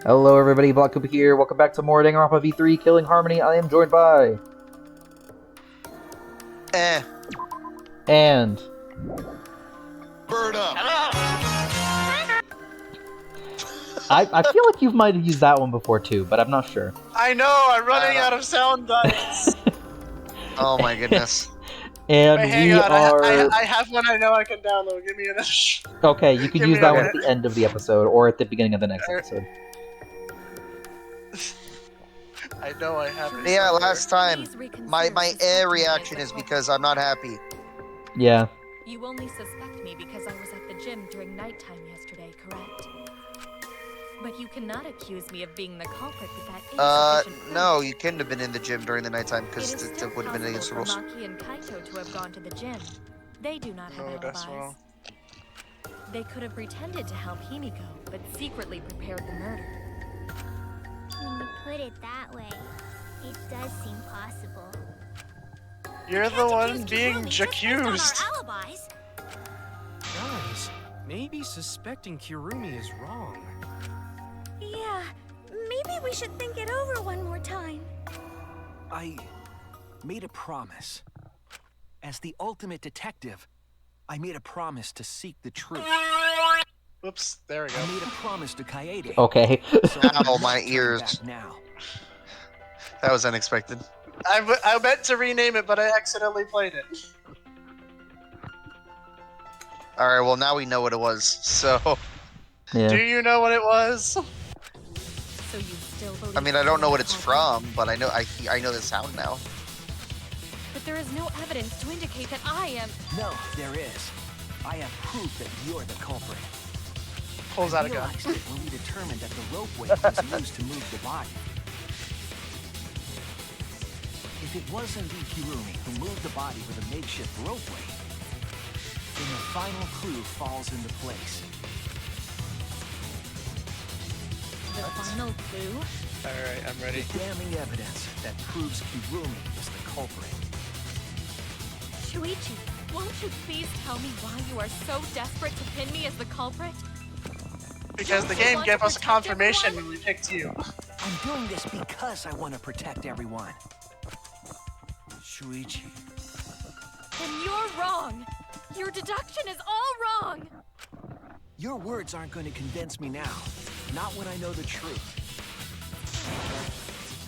Hello everybody, Black Cooper here. Welcome back to more Danganronpa V3 Killing Harmony. I am joined by... And... Bird up! I feel like you might have used that one before too, but I'm not sure. I know, I'm running out of sound bites. Oh my goodness. And Wait, hang we on, are... I have one I know I can download. Give me another Okay, you could Give use me that a one at minute. the end of the episode, or at the beginning of the next episode. I know I have it. Yeah, somewhere. last time, my air reaction is because I'm not happy. Yeah. You only suspect me because I was at the gym during nighttime yesterday, correct? But you cannot accuse me of being the culprit with that insufficient proof. No, you couldn't have been in the gym during the nighttime It because is it still would have been against the rules. possible for Maki and Kaito to have gone to the gym. They do not have Oh, that's alibis. wrong. They could have pretended to help Himiko, but secretly prepared the murder. When you put it that way, it does seem possible. You're the one being accused. Alibis. Guys, maybe suspecting Kirumi is wrong. Yeah, maybe we should think it over one more time. I made a promise. As the ultimate detective, I made a promise to seek the truth. Oops, there we go. I made a promise to Kaede. Okay. So I'm Ow, not my turning ears. back now. That was unexpected. I meant to rename it, but I accidentally played it. Alright, well now we know what it was, so... Do Yeah. you know what it was? So you still believe I mean, I don't know what it's the culprit? from, but I know the sound now. But there is no evidence to indicate that I am. No, there is. I have proof that you're the culprit. Pulls out a gun. Realized it when we determined that the ropeway was used to move the body. If it was indeed Kirumi who moved the body with a makeshift ropeway, then the final clue falls into place. The final clue? Alright, I'm ready. The damning evidence that proves Kirumi is the culprit. Shuichi, won't you please tell me why you are so desperate to pin me as the culprit? Because the game gave us a confirmation when we picked you. I'm doing this because I want to protect everyone. Shuichi. Then you're wrong! Your deduction is all wrong! Your words aren't going to convince me now. Not when I know the truth.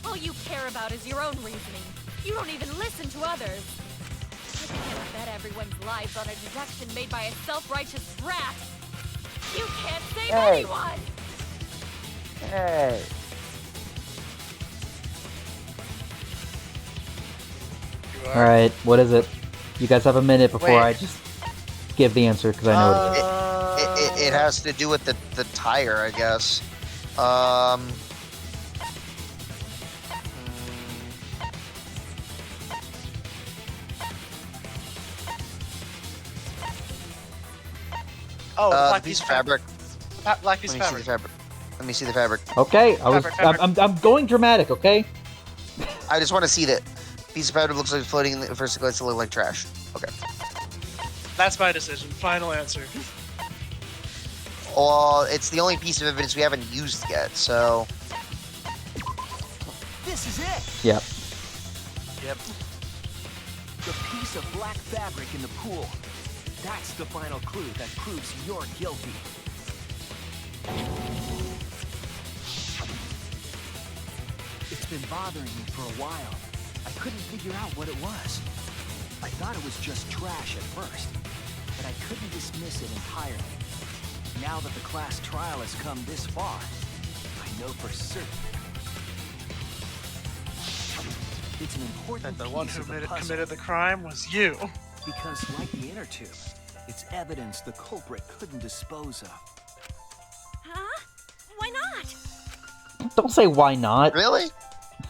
All you care about is your own reasoning. You don't even listen to others. You can't bet everyone's lives on a deduction made by a self-righteous brat. You can't save anyone! Hey. You are. Alright, what is it? You guys have a minute before Wait. I just give the answer, because I know it is. It has to do with the tire, I guess. Oh, the The black piece of fabric. Black piece Let of me see the fabric. fabric. Let me see the fabric. Okay, Fabric. I'm going dramatic, okay? I just want to see that. Piece of fabric looks like it's floating in the first glance to look like trash. Okay. That's my decision. Final answer. Well, it's the only piece of evidence we haven't used yet, so... This is it! Yep. Yep. The piece of black fabric in the pool. That's the final clue that proves you're guilty. It's been bothering me for a while. I couldn't figure out what it was. I thought it was just trash at first, but I couldn't dismiss it entirely. Now that the class trial has come this far, I know for certain. It's an important And the one piece who of the puzzle. committed the crime was you. Because, like the inner tube, it's evidence the culprit couldn't dispose of. Huh? Why not? Don't say why not. Really?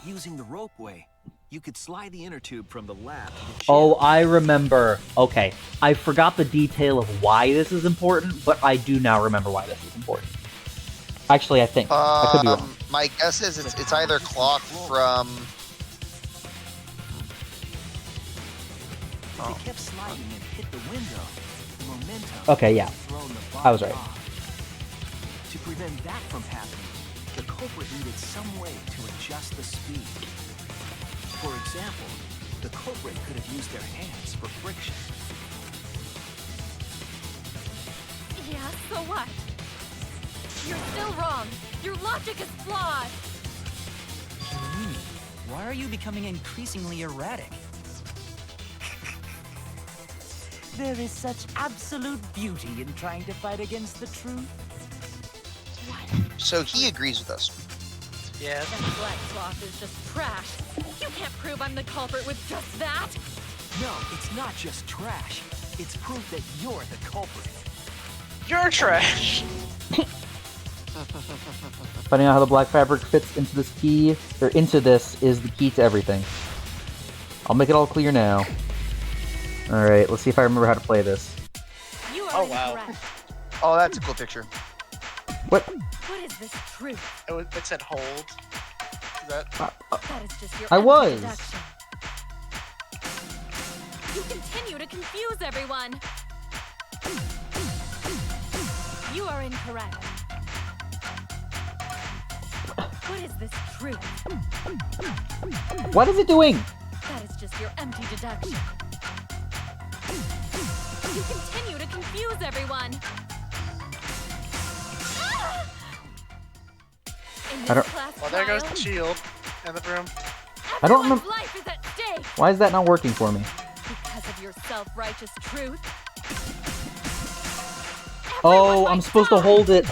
Using the ropeway, you could slide the inner tube from the lab to the gym. Oh, I remember. Okay, I forgot the detail of why this is important, but I do now remember why this is important. Actually, I think. I could be wrong. My guess is it's either clock from... If they kept sliding and hit the window, the momentum Okay, yeah. would have thrown the I was body right. off. To prevent that from happening, The culprit needed some way to adjust the speed. For example, the culprit could have used their hands for friction. Yeah, so what? You're still wrong. Your logic is flawed. Kirumi, why are you becoming increasingly erratic? There is such absolute beauty in trying to fight against the truth. So he agrees with us. Yeah. That black cloth is just trash. You can't prove I'm the culprit with just that. No, it's not just trash. It's proof that you're the culprit. You're trash. Finding out how the black fabric fits into this key, or into this, is the key to everything. I'll make it all clear now. Alright, let's see if I remember how to play this. You are Oh, wow. incorrect. Oh, that's a cool picture. What? What is this truth? It said hold. Is that? That is just your I empty was. deduction. You continue to confuse everyone. You are incorrect. What is this truth? What is it doing? That is just your empty deduction. You continue to confuse everyone. In this I don't- class Well, there goes the trial, shield and the broom. I don't everyone's remem- life is at stake Why is that not working for me? because of your self-righteous truth. Oh, Everyone I'm might supposed to die. hold it.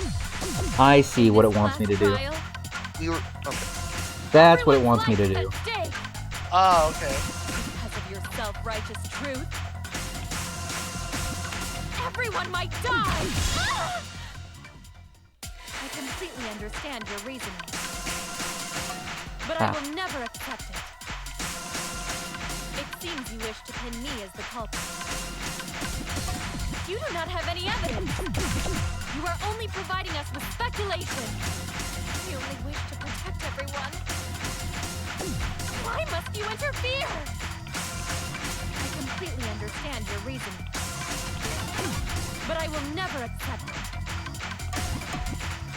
I see In what it this wants me to class do. trial, We were okay. That's what it everyone's wants me to life do. is at stake Oh, okay. because of your self-righteous truth. Everyone might die. I completely understand your reasoning, but I will never accept it. It seems you wish to pin me as the culprit. You do not have any evidence. You are only providing us with speculation. You only wish to protect everyone. Why must you interfere? I completely understand your reasoning, but I will never accept it.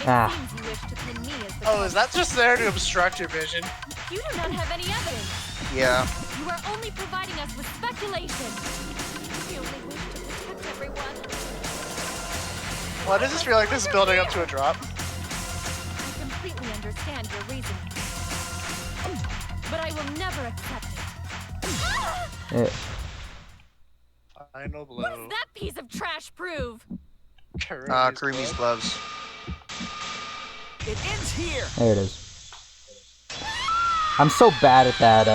It seems you wish to pin me as the Oh, is that culprit. just there to obstruct your vision? You do not have any evidence. Yeah. You are only providing us with speculation. You only wish to protect everyone. Why does this feel like this is building up to a drop? I completely understand your reasoning, but I will never accept it. Eh, Final blow. What does that piece of trash prove? Kurumi's gloves. It ends here. there it is. I'm so bad at that,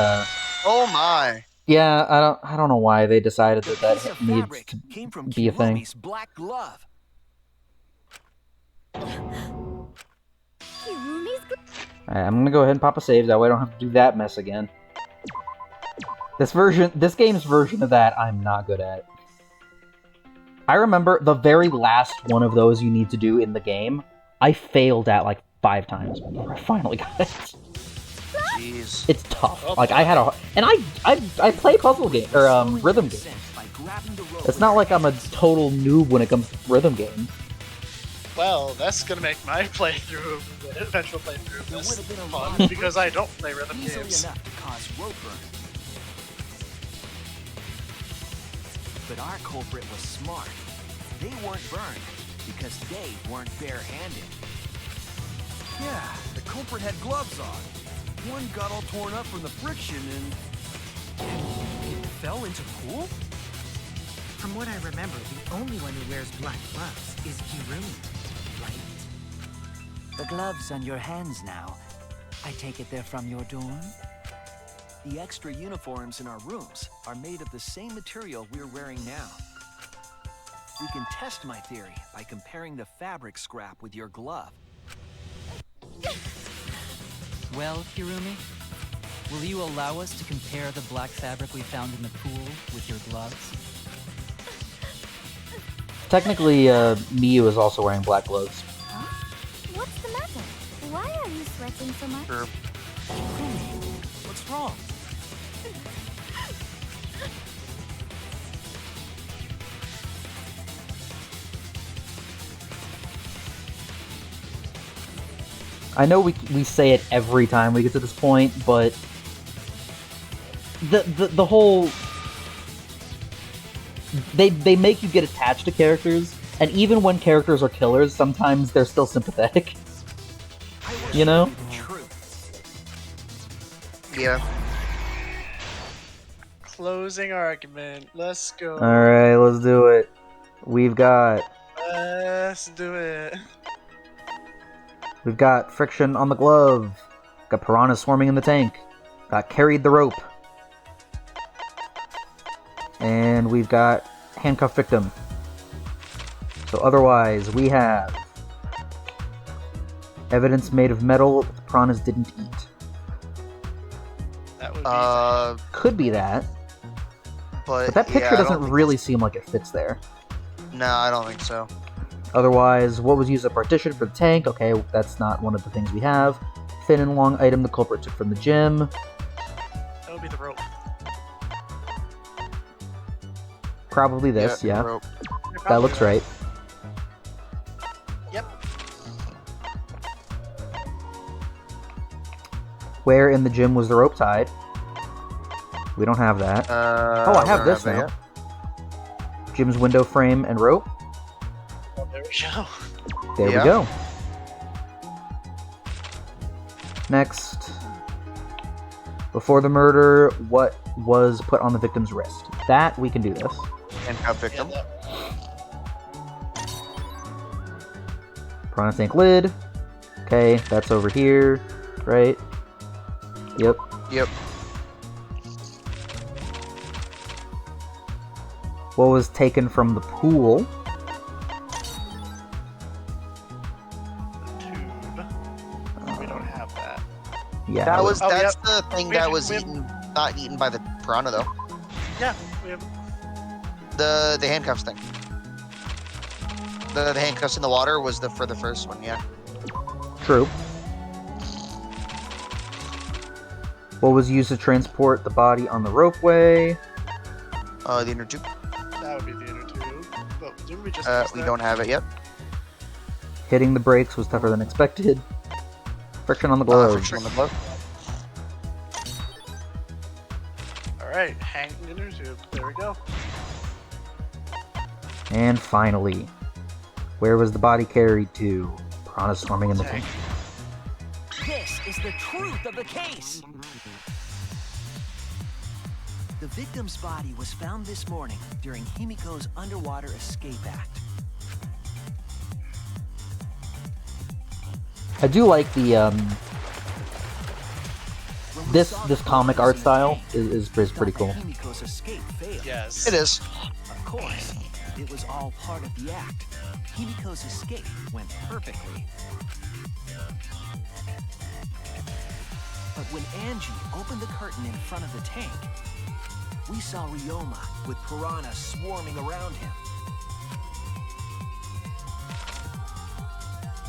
Oh my. yeah, I don't know why they decided The that piece of needs fabric to came from be a thing. Kirumi's black glove. Kirumi's Alright, I'm gonna go ahead and pop a save, that way I don't have to do that mess again. This game's version of that, I'm not good at. I remember the very last one of those you need to do in the game, I failed at like 5 times before I finally got it. Jeez. It's tough. Like, I had a... And I play puzzle games, or rhythm games. By grabbing the rope It's not like I'm a total noob when it comes to rhythm games. Well, that's gonna make my playthrough, the eventual playthrough, There would this have been a fun lot of because I don't play rhythm easily games. enough to cause rope burn. But our culprit was smart. They weren't burned because they weren't bare-handed. Yeah, the culprit had gloves on. One got all torn up from the friction and... It fell into pool? From what I remember, the only one who wears black gloves is Kirumi, right? The gloves on your hands now. I take it they're from your dorm? The extra uniforms in our rooms are made of the same material we're wearing now. We can test my theory by comparing the fabric scrap with your glove. Well, Kirumi, will you allow us to compare the black fabric we found in the pool with your gloves? Technically, Miyu is also wearing black gloves. Huh? What's the matter? Why are you sweating so much? Sure. What's wrong? I know we say it every time we get to this point, but the whole they make you get attached to characters, and even when characters are killers, sometimes they're still sympathetic. You know? Yeah. Closing argument. Let's go. Alright, let's do it. We've got friction on the glove. Got piranhas swarming in the tank. Got carried the rope. And we've got handcuff victim. So otherwise, we have evidence made of metal that the piranhas didn't eat. That would be Could be that. But that picture doesn't really seem like it fits there. No, I don't think so. Otherwise, what was used as a partition for the tank? Okay, that's not one of the things we have. Thin and long item the culprit took from the gym. that would be the rope. Probably this, yeah. Rope. That looks right. Yep. Where in the gym was the rope tied? We don't have that. Oh, I have this now. Gym's window frame and rope. Well, there we go. There we go. Next. Before the murder, what was put on the victim's wrist? That, we can do this. Handcuff victim. Yeah, Piranha tank lid. Okay, that's over here, right? Yep. Yep. What was taken from the pool? tube. We don't have that. Yeah. That's the thing We that have- was we have- not eaten by the piranha though. Yeah, we have. The handcuffs thing. The handcuffs in the water was for the first one, yeah. True. What was used to transport the body on the ropeway? The inner tube. That would be the inner tube. But didn't we just? We don't have it yet. Hitting the brakes was tougher than expected. Friction on the gloves. Friction on the glove. All right, hang inner tube. There we go. And finally, where was the body carried to? Piranha swarming in the tank. This is the truth of the case. The victim's body was found this morning during Himiko's underwater escape act. I do like the this comic art style is pretty cool. Himiko's escape failed. Yes. It is. Of course, it was all part of the act. Himiko's escape went perfectly. But when Angie opened the curtain in front of the tank, we saw Ryoma with piranhas swarming around him.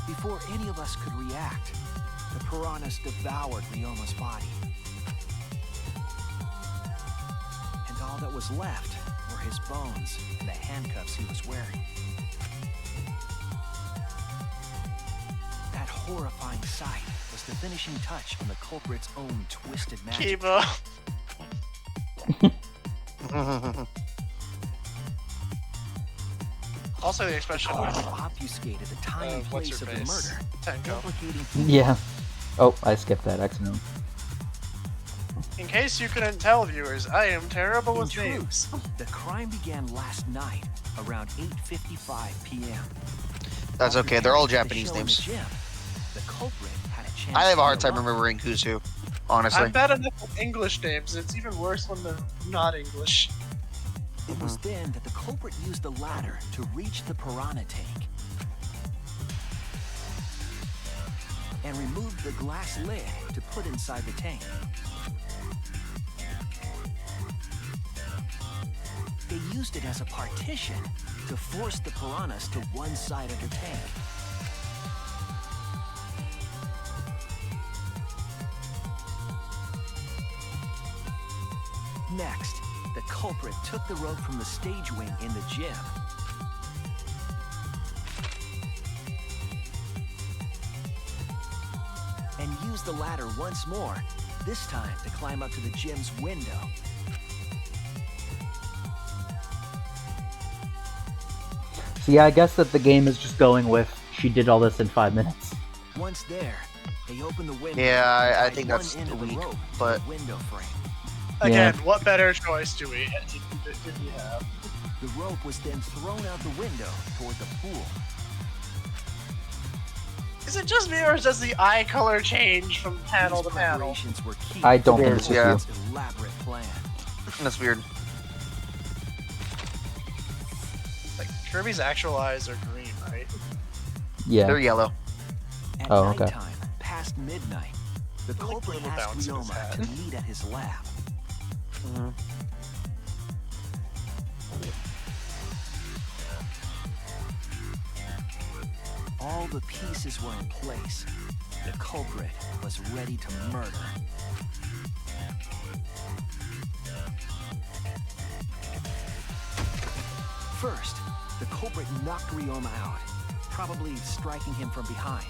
Before any of us could react, the piranhas devoured Ryoma's body. And all that was left were his bones and the handcuffs he was wearing. That horrifying sight was the finishing touch on the culprit's own twisted magic. Kiba. Also, the expression with Obfuscated the time and what's place her of the face? murder, Tenko. implicating Yeah. Oh, I skipped that accidentally. In case you couldn't tell, viewers, I am terrible In with truth, names. the crime began last night around 8:55 p.m. That's okay. They're all Japanese names. The culprit had a chance I have a hard to time run. remembering who's who. Honestly. I'm bad enough with English names. It's even worse when they're not English. It was then that the culprit used the ladder to reach the piranha tank and removed the glass lid to put inside the tank. They used it as a partition to force the piranhas to one side of the tank. Next, the culprit took the rope from the stage wing in the gym. and used the ladder once more, this time to climb up to the gym's window. So yeah, I guess that the game is just going with she did all this in 5 minutes. Once there, they opened the window. Yeah, I and think tied that's one end of the weak, rope to but- the window frame. Again, Yeah. what better choice did we have? The rope was then thrown out the window toward the pool. Is it just me, or does the eye color change from panel These to panel? preparations were key I don't to think it's the just you. elaborate plan. That's weird. Like, Kirby's actual eyes are green, right? Yeah. They're yellow. At Oh, okay. nighttime, past midnight, the Like culprit little asked bounce in his Ryoma hat. to meet at his lab. All the pieces were in place. The culprit was ready to murder. First, the culprit knocked Ryoma out, probably striking him from behind.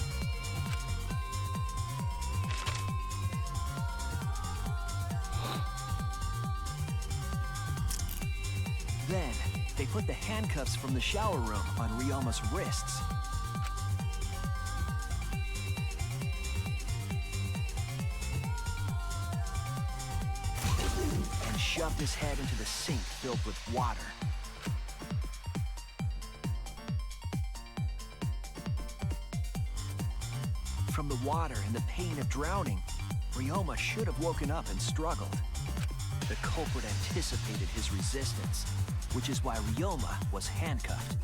Then, they put the handcuffs from the shower room on Ryoma's wrists. And shoved his head into the sink filled with water. From the water and the pain of drowning, Ryoma should have woken up and struggled. The culprit anticipated his resistance, which is why Ryoma was handcuffed.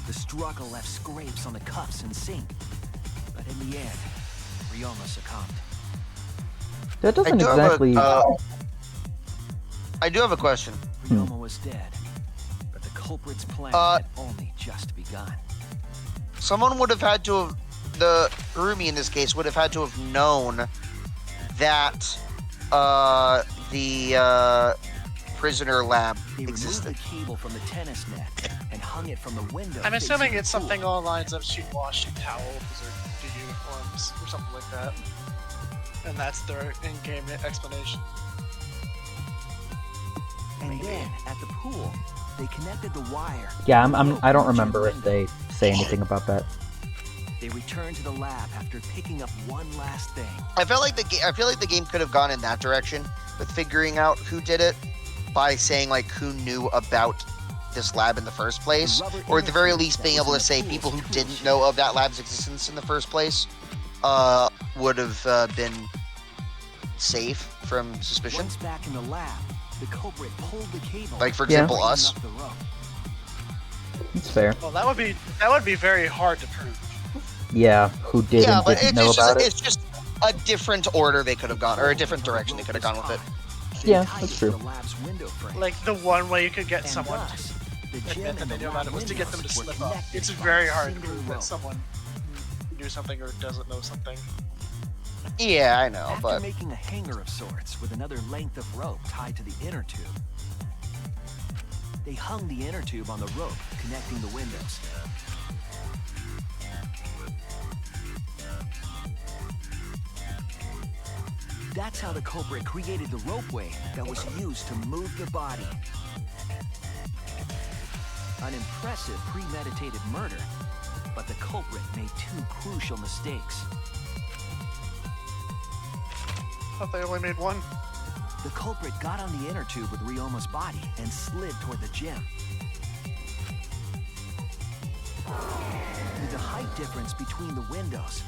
The struggle left scrapes on the cuffs and sink, but in the end, Ryoma succumbed. That doesn't exactly. I do have a question. Ryoma was dead, but the culprit's plan had only just begun. Someone would have had to have, the Urumi in this case would have had to have known that the prisoner lab They removed existed. the cable from the tennis net and hung it from the window. I'm facing assuming the it's pool. something along the lines of she washed towels or do uniforms or something like that. And that's their in-game explanation. And then, at the pool, they connected the wire. Yeah, I don't remember if they say anything about that. They returned to the lab after picking up one last thing. I feel like the game could have gone in that direction with figuring out who did it by saying like who knew about this lab in the first place, or at the very least being able to say people who didn't know of that lab's existence in the first place would have been safe from suspicion. Once back in the lab, the culprit pulled the cable. Like for Yeah. example, bringing us. up the rope. It's fair. Well, that would be very hard to prove. Yeah, who did Yeah, and but didn't know about it. it's just a different order they could have gone, or a different direction they could have gone with it. They Yeah, tied that's it true. to the lab's window frame. Like the one way you could get And someone thus, the to gym admit that and they the knew about lab it was to get them to windows were slip up. connected It's by very a hard to single prove that rope. someone knew something or doesn't know something. Yeah, I know, After but making a hanger of sorts with another length of rope tied to the inner tube, they hung the inner tube on the rope connecting the windows. That's how the culprit created the ropeway that was used to move the body. An impressive premeditated murder, but the culprit made two crucial mistakes. Thought they only made one. The culprit got on the inner tube with Ryoma's body and slid toward the gym. With the height difference between the windows,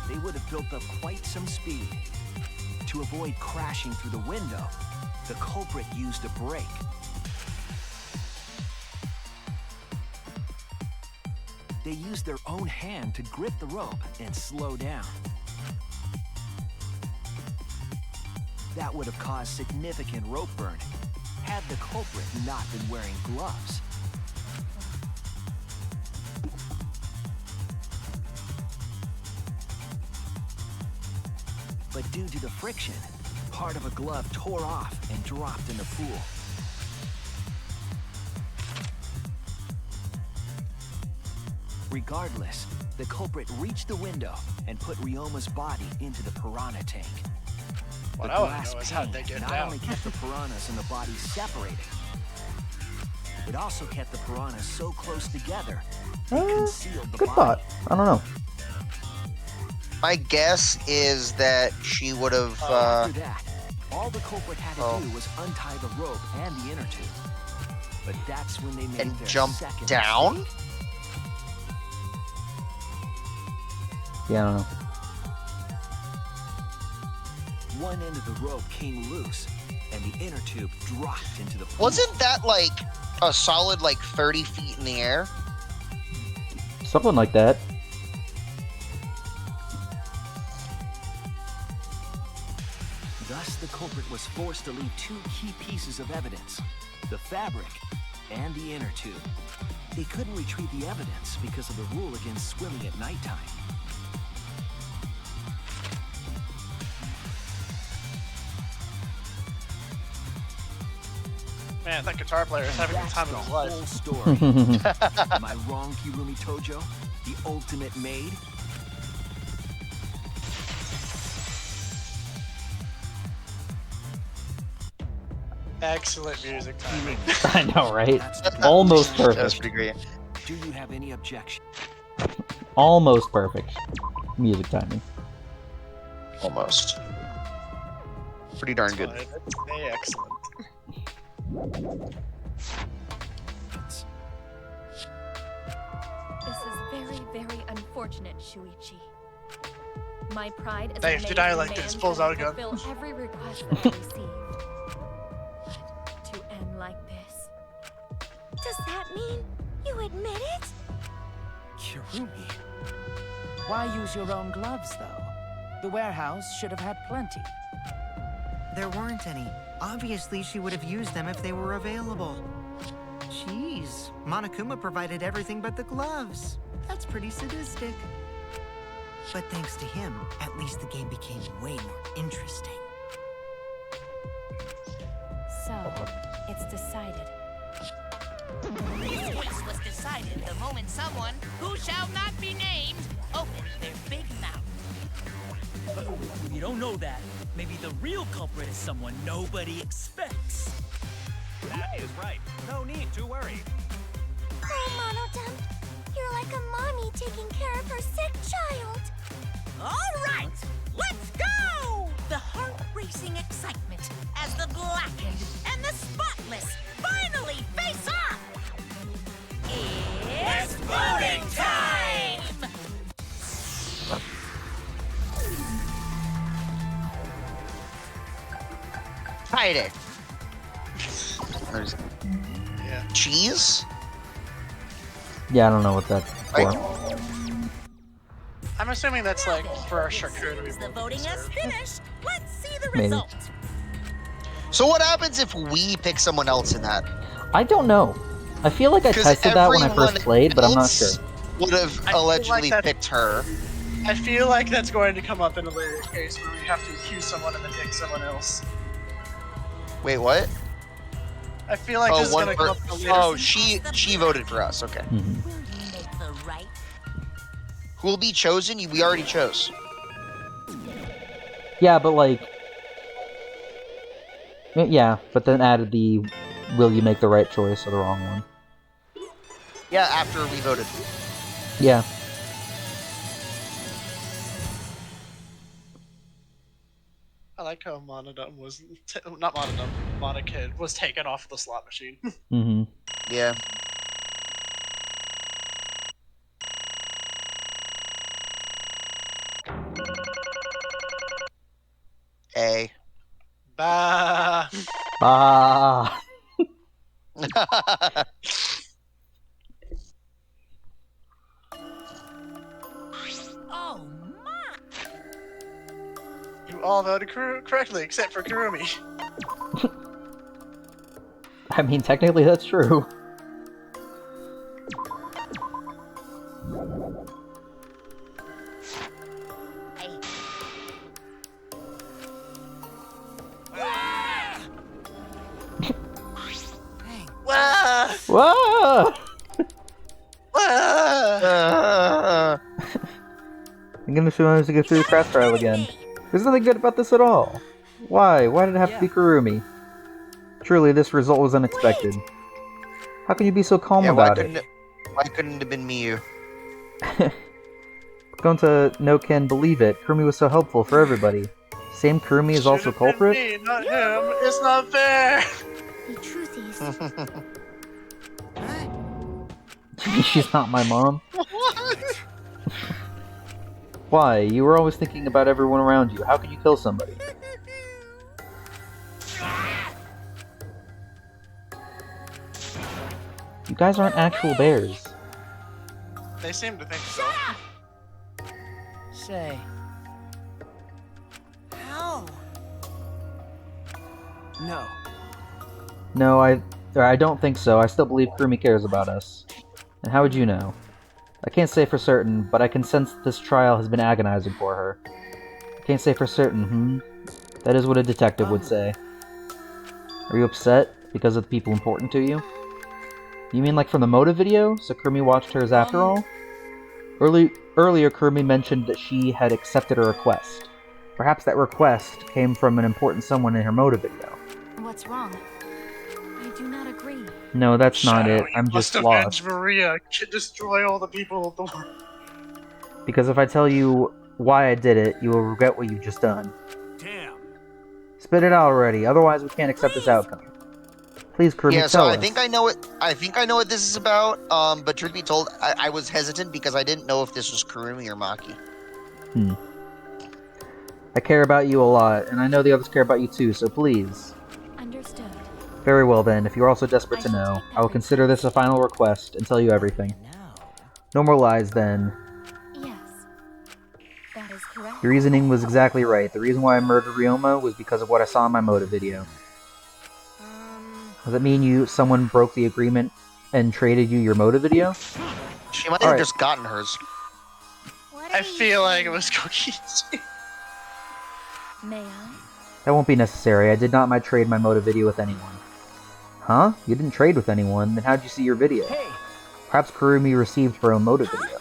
they would have built up quite some speed. To avoid crashing through the window, the culprit used a brake. They used their own hand to grip the rope and slow down. That would have caused significant rope burning, had the culprit not been wearing gloves. But due to the friction, part of a glove tore off and dropped in the pool. Regardless, the culprit reached the window and put Ryoma's body into the piranha tank. What The I want glass to know is how'd they pane get not down. only kept the piranhas and the bodies separated, it also kept the piranhas so close together they concealed the Good body. thought. I don't know. My guess is that she would have. After that, all the culprit had to Oh. do was untie the rope and the inner tube. But that's when they made And their jump second down? mistake. Yeah, I don't know. One end of the rope came loose, and the inner tube dropped into the pool. Wasn't that like a solid 30 feet in the air? Something like that. Thus, the culprit was forced to leave two key pieces of evidence: the fabric and the inner tube. They couldn't retrieve the evidence because of the rule against swimming at nighttime. Man, that guitar player is having the That's time the of his life. whole story. Am I wrong, Kirumi Tojo? The ultimate maid? Excellent music timing. I know, right? That's the Almost That was perfect. pretty great. Do you have any objection? Almost perfect. Music timing. Almost. Pretty darn good. That's excellent. This is very, very unfortunate, Shuichi. My pride as Dave, a did maid I like demands this? Pulls that I out a gun. fulfill every request that I receive. But to end like this, Does that mean you admit it? Kirumi. Why use your own gloves, though? The warehouse should have had plenty. There weren't any. Obviously, she would have used them if they were available. Jeez, Monokuma provided everything but the gloves. That's pretty sadistic. But thanks to him, at least the game became way more interesting. so it's decided. This case was decided the moment someone, who shall not be named, opened their big mouth. But we don't know that. Maybe the real culprit is someone nobody expects. That is right. No need to worry. Oh, Monodum, you're like a mommy taking care of her sick child. All right, let's go! The heart-racing excitement as the blackened and the spotless finally face off. It's voting time! Hide it. There's Yeah. cheese? Yeah, I don't know what that's for. I'm assuming that's like for our charcuterie Since the board voting has served. finished, let's see the Maybe. result. So what happens if we pick someone else in that? I don't know. I feel like I 'Cause tested that when I everyone first played, but I'm not else sure. Would have I feel allegedly like that- picked her. I feel like that's going to come up in a later case where we have to accuse someone and then pick someone else. Wait, what? I feel like this is going to come up in a later Oh, she voted for us. Okay. Mhm. Will you make the right? Who will be chosen? We already chose. Yeah, but like... Yeah, but then added the will you make the right choice or the wrong one. Yeah, after we voted. Yeah. I like how Monodum was not Monodum, Monokid was taken off the slot machine. Mm-hmm. Yeah. A. Bah. Ah. Oh my! You all voted correctly except for Kurumi. I mean, technically that's true. Wah! Whoa! Wah! I'm gonna show him to get through the craft trial again. There's nothing good about this at all. Why? Why did it have to be Kurumi? Truly, this result was unexpected. How can you be so calm about it? Why couldn't it have been me? Gonta no can believe it. Kurumi was so helpful for everybody. Same Kurumi is also culprit? Me, not him. It's not fair. The truth is... She's not my mom. What? Why? You were always thinking about everyone around you. How could you kill somebody? You guys aren't actual bears. They seem to think so. Say. How? No. No, I don't think so. I still believe Kurumi cares about us. And how would you know? I can't say for certain, but I can sense this trial has been agonizing for her. I can't say for certain, That is what a detective would say. Are you upset because of the people important to you? You mean like from the motive video? So Kurumi watched hers after all? Earlier, Kurumi mentioned that she had accepted a request. Perhaps that request came from an important someone in her motive video. What's wrong? I do not agree. No, that's not it. I'm must just lost. avenge Maria. Destroy all the people of the world. Because if I tell you why I did it, you will regret what you've just done. Damn. Spit it out already, otherwise we can't accept this outcome. Please, Kurumi, Yeah, so tell I us. think I know what this is about. But truth be told, I was hesitant because I didn't know if this was Kurumi or Maki. I care about you a lot, and I know the others care about you too, so please. Understood. Very well then, if you're also desperate to know, I will consider this a final request and tell you everything. No more lies then. Yes. That is correct. Your reasoning was exactly right. The reason why I murdered Ryoma was because of what I saw in my motive video. Does that mean someone broke the agreement and traded you your motive video? She might have just gotten hers. I feel like it was cookies. May I? That won't be necessary. I did not trade my motive video with anyone. Huh? You didn't trade with anyone? Then how'd you see your video? Perhaps Kurumi received her own motive video.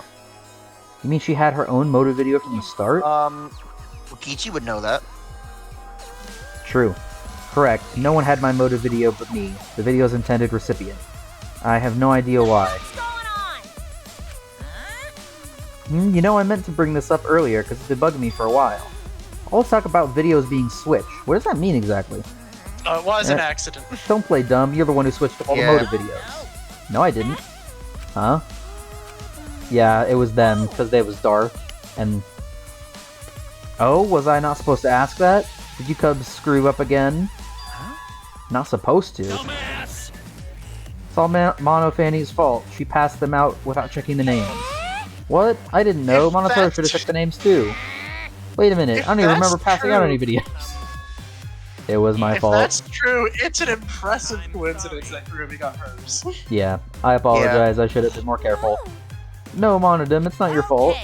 You mean she had her own motive video from the start? Kichi would know that. True. Correct. No one had my motive video but me, the video's intended recipient. I have no idea why. You know, I meant to bring this up earlier because it's been bugging me for a while. All this talk about videos being switched. What does that mean exactly? It was an accident. Don't play dumb. You're the one who switched up all the motive videos. No, I didn't. Huh? Yeah, it was them, because they was Darth, and... Oh, was I not supposed to ask that? Did you cubs screw up again? Not supposed to. It's all Mono Fanny's fault. She passed them out without checking the names. What? I didn't know. Monotaro should have checked the names too. Wait a minute. I don't even remember passing out any videos. It was my fault. If that's true, it's an impressive coincidence that Kurumi got hers. Yeah, I apologize. I should have been more careful. No, Monodem, it's not your fault.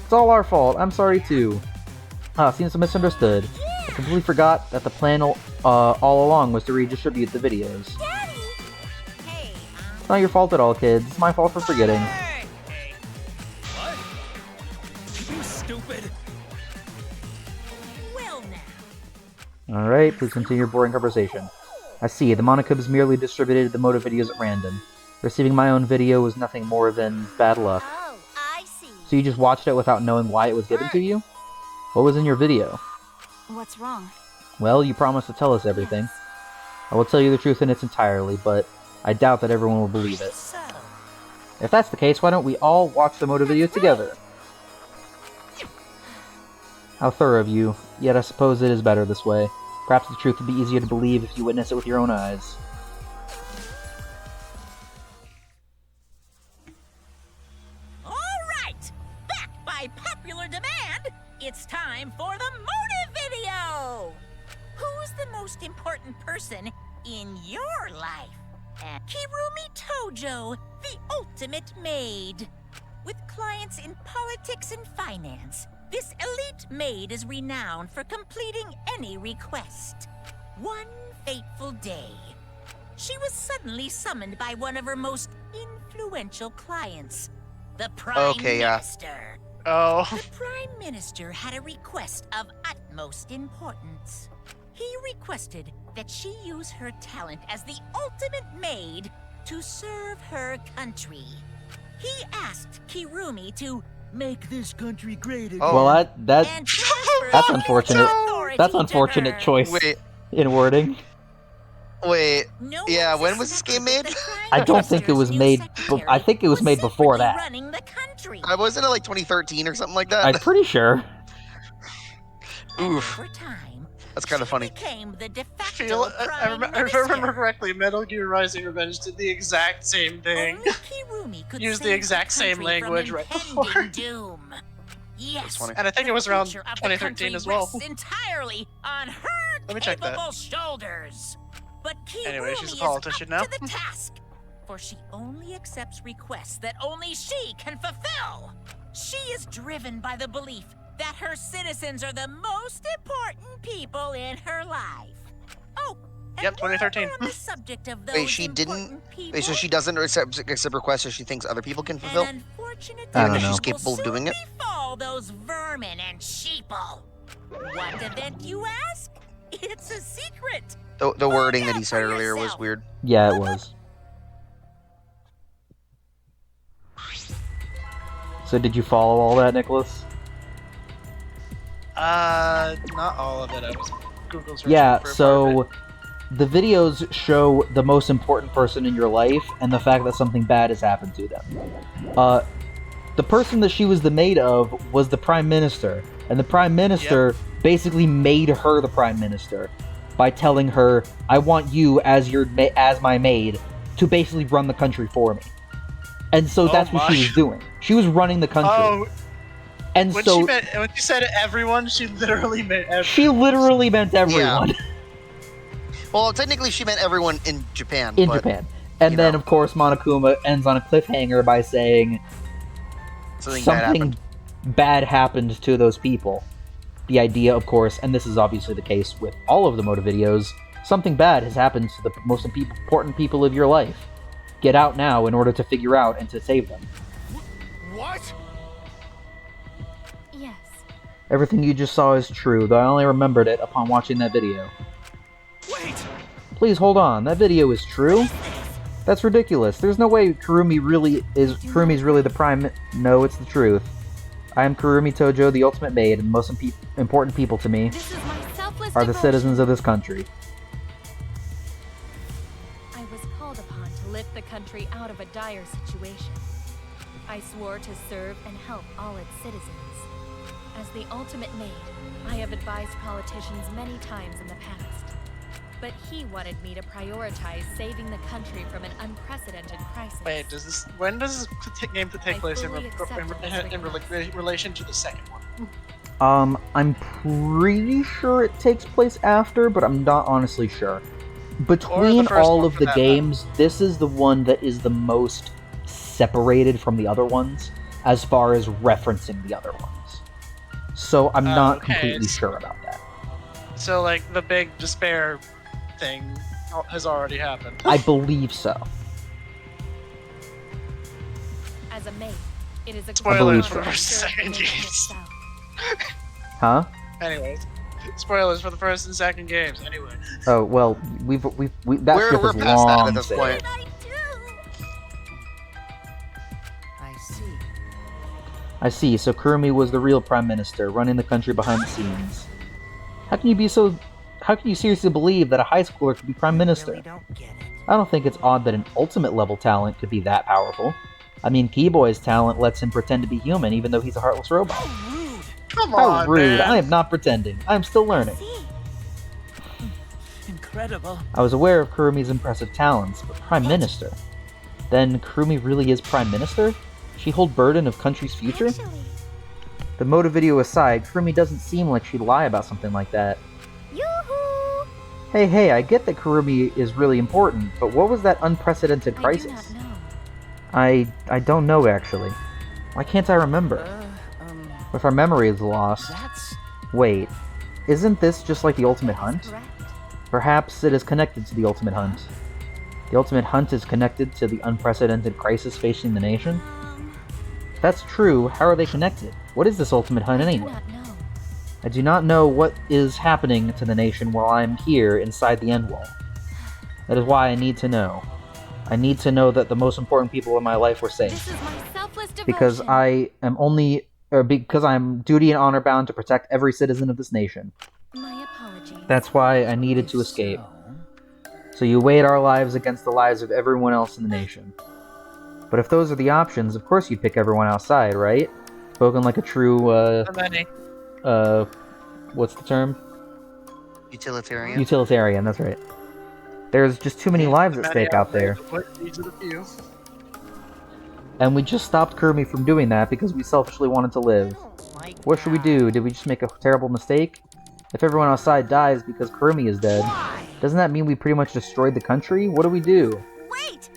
It's all our fault. I'm sorry too. Seems misunderstood. I completely forgot that the plan all along was to redistribute the videos. It's not your fault at all, kids. It's my fault for forgetting. What? You stupid. Well now. Alright, please continue your boring conversation. I see, the Monokubs merely distributed the motive videos at random. Receiving my own video was nothing more than bad luck. Oh, I see. So you just watched it without knowing why it was given to you? What was in your video? What's wrong? Well, you promised to tell us everything. I will tell you the truth in its entirely, but I doubt that everyone will believe it. If that's the case, why don't we all watch the motive video together? How thorough of you, yet I suppose it is better this way. Perhaps the truth would be easier to believe if you witness it with your own eyes. Alright! Back by popular demand, it's time for the motive video! Who's the most important person in your life? Kirumi Tojo, the ultimate maid. With clients in politics and finance, this elite maid is renowned for completing any request. One fateful day, she was suddenly summoned by one of her most influential clients, the Prime Minister. Oh. The Prime Minister had a request of utmost importance. He requested that she use her talent as the ultimate maid to serve her country. He asked Kirumi to make this country great again. Oh. Well, that's That's unfortunate. That's unfortunate choice Wait, in wording. wait. No Yeah, one when was this game made? suspected the Prime I don't think it was Minister's made. new I think it was made before secretary that. running the country. Wasn't it like 2013 or something like that? I'm pretty sure. Oof. Over time, That's kind of she funny. became the de facto Feel, I Prime remember Minister. correctly, Metal Gear Rising Revenge did the exact same thing. Only Kirumi could Used the save exact same country from language right before. impending doom. Yes, funny. And I think the it was around future of the 2013 country as well. rests entirely on her Let me check that. capable shoulders. But Kirumi Anyway, she's a is politician up now. to the task, for she only accepts requests that only she can fulfill. She is driven by the belief that her citizens are the most important people in her life. Oh, and Yep, 2013. while we're on the subject of those Wait, she didn't. important people, Wait, so she doesn't accept requests that she thinks other people can fulfill? an unfortunate I don't Even if she's know. capable of doing it? befall those vermin and sheeple. What event, you ask? It's a secret. The wording that he said earlier was weird. Yeah, it was. So did you follow all that, Nicholas? Not all of it. I was Google searching Yeah, for a part of so it. the videos show the most important person in your life and the fact that something bad has happened to them. The person that she was the maid of was the Prime Minister, and the Prime Minister basically made her the Prime Minister by telling her, I want you as my maid to basically run the country for me. And so that's what she was doing. She was running the country. Oh, and when so when she said everyone, she literally meant everyone. she literally meant everyone. Well, technically, she meant everyone in Japan. In but, Japan. And then, of course, Monokuma ends on a cliffhanger by saying something bad happened to those people. The idea, of course, and this is obviously the case with all of the motive videos, something bad has happened to the most important people of your life. Get out now in order to figure out and to save them. What? Yes. Everything you just saw is true, though I only remembered it upon watching that video. Wait! Please hold on, that video is true? That's ridiculous. There's no way Kurumi's really the prime... No, it's the truth. I am Kurumi Tojo, the ultimate maid, and the most important people to me This is my selfless are the devotion. citizens of this country. I was called upon to lift the country out of a dire situation. I swore to serve and help all its citizens. As the ultimate maid, I have advised politicians many times in the past. But he wanted me to prioritize saving the country from an unprecedented crisis. Wait, when does this game take place in fully accept this relation to the second one? I'm pretty sure it takes place after, but I'm not honestly sure. Between first all one of for the that games, this is the one that is the most separated from the other ones, as far as referencing the other ones. So I'm not okay, completely sure about that. So, like, the big despair thing has already happened. I believe so. As a maid, it is a Spoilers for the first and second games. itself. Huh? Anyways, spoilers for the first and second games. Anyway. Oh, well, that ship we're is past that long at this sailed. point. I see. I see, so Kurumi was the real Prime Minister, running the country behind the scenes. How can you seriously believe that a high schooler could be Prime Minister? Really don't get it. I don't think it's odd that an ultimate level talent could be that powerful. I mean, Keyboy's talent lets him pretend to be human even though he's a heartless robot. Come How on, rude, man. I am not pretending. I am still learning. Incredible. I was aware of Kurumi's impressive talents, but Prime Minister? Then Kurumi really is Prime Minister? She hold burden of country's future? Actually, The motive video aside, Kurumi doesn't seem like she'd lie about something like that. yoo-hoo! Hey, I get that Kurumi is really important, but what was that unprecedented I do crisis? not know. I don't know, actually. Why can't I remember? If our memory is lost... That's... Wait, isn't this just like the Ultimate That is Hunt? correct. Perhaps it is connected to the Ultimate Hunt. The Ultimate Hunt is connected to the unprecedented crisis facing the nation? If that's true, how are they connected? What is this ultimate hunt I do anyway? not know. I do not know what is happening to the nation while I'm here inside the end wall. That is why I need to know. I need to know that the most important people in my life were safe. This is my selfless devotion. Because because I'm duty and honor bound to protect every citizen of this nation. My apologies. That's why I needed to escape. So you weighed our lives against the lives of everyone else in the nation. But if those are the options, of course you'd pick everyone outside, right? Spoken like a true, what's the term? Utilitarian. Utilitarian, that's right. There's just too many lives at stake out there. And we just stopped Kurumi from doing that because we selfishly wanted to live. What should we do? Did we just make a terrible mistake? If everyone outside dies because Kurumi is dead, doesn't that mean we pretty much destroyed the country? What do we do? Wait!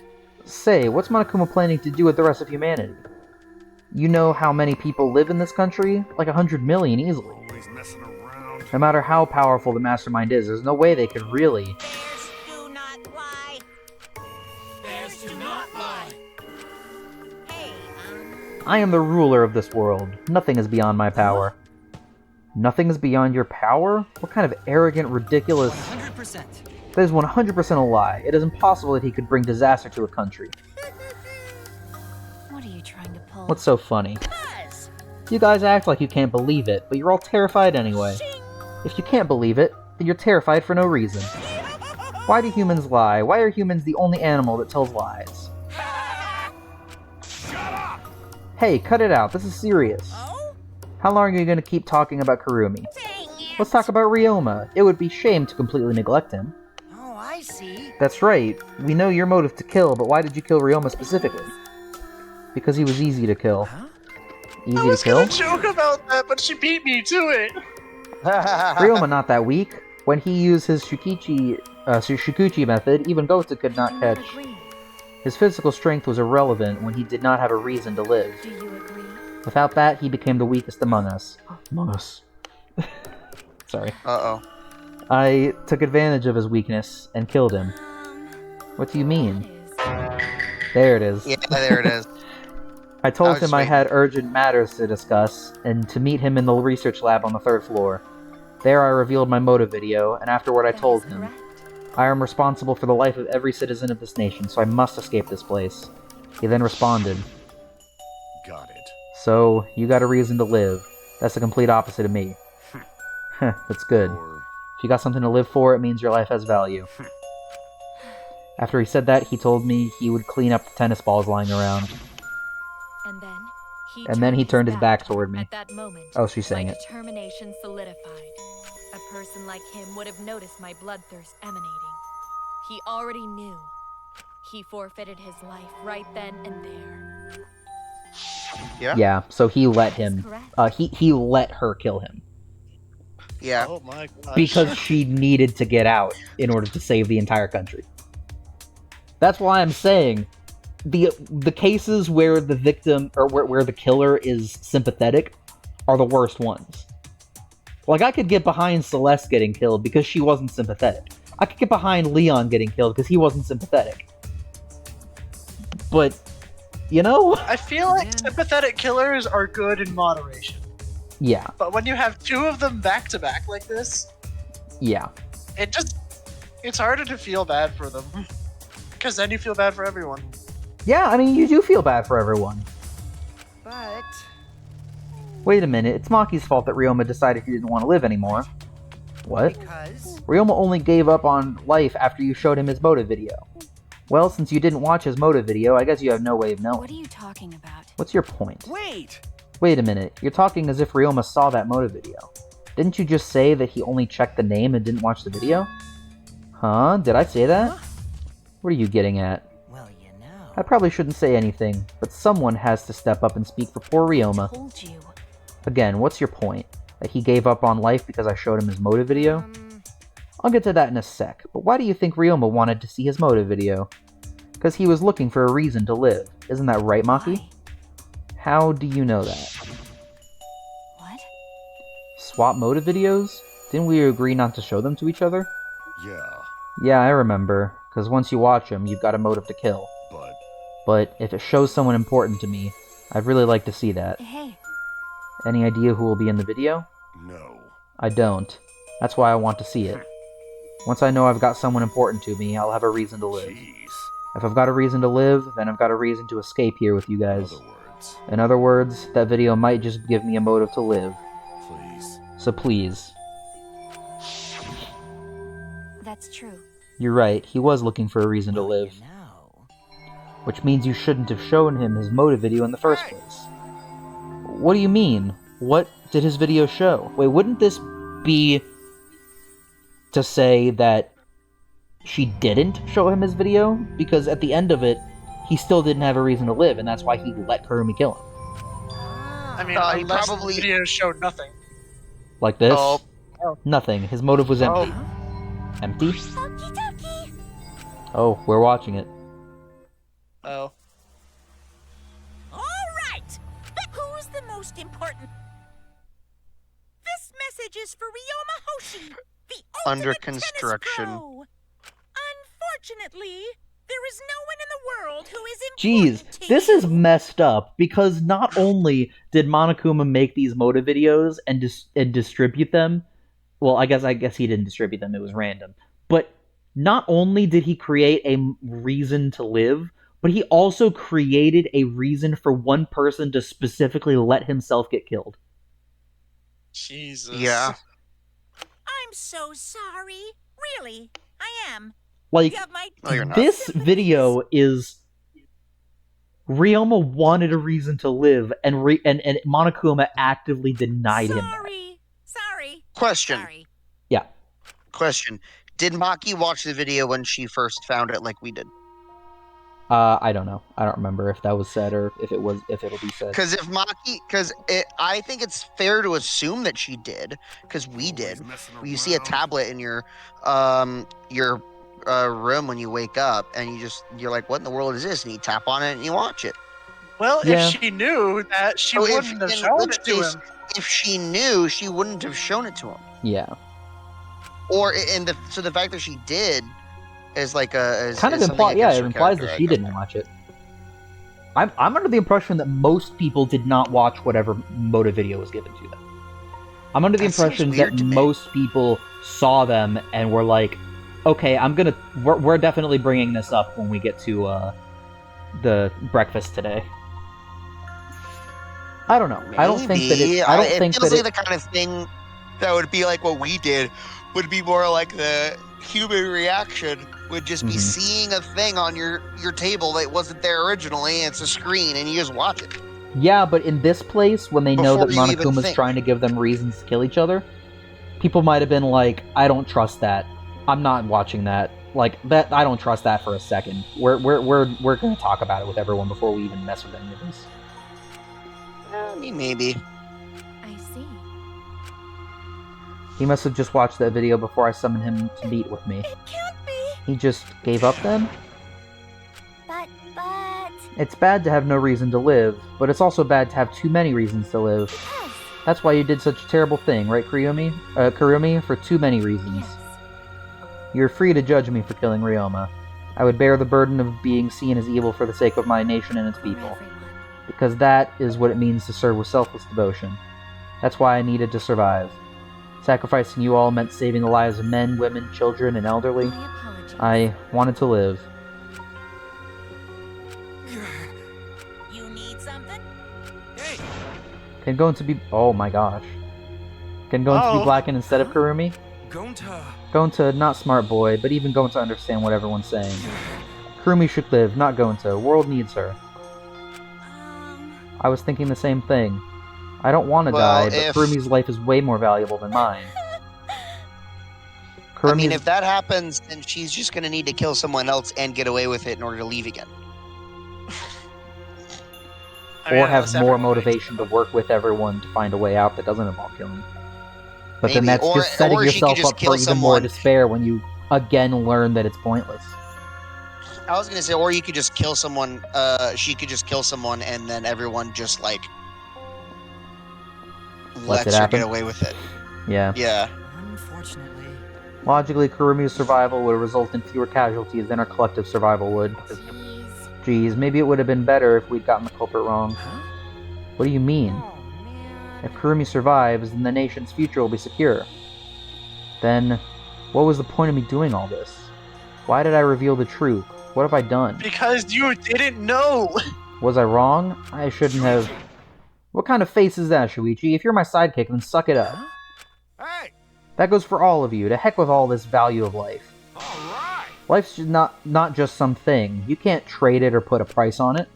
Say, what's Monokuma planning to do with the rest of humanity? You know how many people live in this country? Like 100 million easily. No matter how powerful the mastermind is, there's no way they could really... Bears do not lie. Bears do not lie. Hey, I am the ruler of this world. Nothing is beyond my power. Nothing is beyond your power? What kind of arrogant, ridiculous... 100%. That is 100% a lie. It is impossible that he could bring disaster to a country. What are you trying to pull? What's so funny? Buzz! You guys act like you can't believe it, but you're all terrified anyway. If you can't believe it, then you're terrified for no reason. Why do humans lie? Why are humans the only animal that tells lies? Hey, cut it out. This is serious. Oh? How long are you going to keep talking about Kurumi? Dang it! Let's talk about Ryoma. It would be shame to completely neglect him. Oh, I see. That's right. We know your motive to kill, but why did you kill Ryoma specifically? Because he was easy to kill. Easy I was to kill? gonna joke about that, but she beat me to it. Ryoma not that weak. When he used his Shikuchi method, even Goto could not catch. Agree. His physical strength was irrelevant when he did not have a reason to live. Do you agree? Without that, he became the weakest among us. Among us. Sorry. Uh-oh. I took advantage of his weakness and killed him. What do you mean? There it is. Yeah, there it is. I told was him I waiting. had urgent matters to discuss, and to meet him in the research lab on the 3rd floor. There I revealed my motive video, and afterward I told him, I am responsible for the life of every citizen of this nation, so I must escape this place. He then responded, Got it. so, you got a reason to live. That's the complete opposite of me. Heh, that's good. Or If you got something to live for, it means your life has value. After he said that, he told me he would clean up the tennis balls lying around. And then he turned his back toward me. At that moment, Oh, she's saying my it. determination solidified. A person like him would have noticed my bloodthirst emanating. He already knew. He forfeited his life right then and there. Yeah? Yeah, so he let him, Correct. he let her kill him. Yeah. Oh my gosh. Because she needed to get out in order to save the entire country. That's why I'm saying, the cases where the victim, or where the killer is sympathetic, are the worst ones. Like, I could get behind Celeste getting killed because she wasn't sympathetic. I could get behind Leon getting killed because he wasn't sympathetic. But, you know? I feel like sympathetic killers are good in moderation. Yeah, But when you have two of them back to back like this, yeah. it's harder to feel bad for them. Because then you feel bad for everyone. Yeah, I mean, you do feel bad for everyone. But Wait a minute, it's Maki's fault that Ryoma decided he didn't want to live anymore. What? because Ryoma only gave up on life after you showed him his motive video. Well, since you didn't watch his motive video, I guess you have no way of knowing. What are you talking about? What's your point? wait. Wait a minute, you're talking as if Ryoma saw that motive video. Didn't you just say that he only checked the name and didn't watch the video? Huh? Did I say that? What are you getting at? well, you know. I probably shouldn't say anything, but someone has to step up and speak for poor Ryoma. Told you. Again, what's your point? That he gave up on life because I showed him his motive video? I'll get to that in a sec, but why do you think Ryoma wanted to see his motive video? Because he was looking for a reason to live. Isn't that right, Maki? Why? How do you know that? What? Swap motive videos? Didn't we agree not to show them to each other? Yeah, Yeah, I remember, because once you watch them, you've got a motive to kill. but But if it shows someone important to me, I'd really like to see that. Hey. Any idea who will be in the video? No. I don't. That's why I want to see it. Once I know I've got someone important to me, I'll have a reason to live. Jeez. If I've got a reason to live, then I've got a reason to escape here with you guys. Other words. In other words, that video might just give me a motive to live. Please. So please. That's true. You're right, he was looking for a reason to live. Which means you shouldn't have shown him his motive video in the first place. What do you mean? What did his video show? Wait, wouldn't this be to say that she didn't show him his video? Because at the end of it, he still didn't have a reason to live, and that's why he let Kurumi kill him. I mean, he unless probably- the video showed nothing. Like this? Oh. Nothing. His motive was empty. Empty? Oh, we're watching it. Oh. All right. But who's the most important? This message is for Ryoma Hoshi, the Under ultimate tennis construction. pro. Unfortunately, there is no one in the world who is Jeez, important to this you. is messed up, because not only did Monokuma make these motive videos and distribute them, well, I guess he didn't distribute them, it was random, but not only did he create a reason to live, but he also created a reason for one person to specifically let himself get killed. Jesus. Yeah. I'm so sorry. Really, I am. Like, You have my No, you're not. this video is... Ryoma wanted a reason to live, and Monokuma actively denied him that. Sorry. Question. Sorry. Yeah. Question. Did Maki watch the video when she first found it like we did? I don't know. I don't remember if that was said or if it'll be said. I think it's fair to assume that she did, because we did. You see a tablet in your room when you wake up, and you're like, "What in the world is this?" And you tap on it and you watch it. Well, Yeah. if she knew that, she So if- wouldn't have in shown which it to case- him. If she knew, she wouldn't have shown it to him. Yeah. Or so the fact that she did is like a Kind of is something implies, yeah, against it her implies character, that I she guess. didn't watch it. I'm under the impression that most people did not watch whatever motive video was given to them. I'm under the That seems impression weird that to me. most people saw them and were like, okay, we're definitely bringing this up when we get to the breakfast today. I don't know. I don't think that Maybe. it. I don't it think feels that like the kind of thing that would be like what we did would be more like the human reaction would just be Mhm. seeing a thing on your table that wasn't there originally, and it's a screen, and you just watch it. Yeah, but in this place, when they know Before that you even Monokuma's think. trying to give them reasons to kill each other, people might have been like, I don't trust that. I'm not watching that. Like, that, I don't trust that for a second. We're gonna talk about it with everyone before we even mess with any of this. I mean, maybe. I see. He must have just watched that video before I summoned him to meet with me. It can't be. He just gave up then? But... It's bad to have no reason to live, but it's also bad to have too many reasons to live. Yes. That's why you did such a terrible thing, right, Kurumi? For too many reasons. Yes. You're free to judge me for killing Ryoma. I would bear the burden of being seen as evil for the sake of my nation and its people. Everyone. Because that is what it means to serve with selfless devotion. That's why I needed to survive. Sacrificing you all meant saving the lives of men, women, children, and elderly. My apologies. I wanted to live. You need something? Hey, Can Gonta be... Oh my gosh. Can Gonta be Oh. blackened instead of Kurumi? Gonta. Gonta, not smart boy, but even Gonta understand what everyone's saying. Kurumi should live, not Gonta. World needs her. I was thinking the same thing. I don't want to Well, die, but if- Kurumi's life is way more valuable than mine. I mean, Kurumi's... if that happens, then she's just going to need to kill someone else and get away with it in order to leave again. I mean, or have that's more everyone. motivation to work with everyone to find a way out that doesn't involve killing. But then Maybe. that's Or- just setting or she could yourself just up kill for even more someone. despair when you again learn that it's pointless. I was going to say, or you could just kill someone, she could just kill someone, and then everyone just, like, Lets it lets her happen. get away with it. Yeah. Yeah. Unfortunately. Logically, Kurumi's survival would result in fewer casualties than our collective survival would. Jeez. Geez, maybe it would have been better if we'd gotten the culprit wrong. Huh? What do you mean? If Kurumi survives, then the nation's future will be secure. Then, what was the point of me doing all this? Why did I reveal the truth? What have I done? Because you didn't know! Was I wrong? I shouldn't have... What kind of face is that, Shuichi? If you're my sidekick, then suck it up. Hey! That goes for all of you. To heck with all this value of life. Alright! Life's not just some thing. You can't trade it or put a price on it.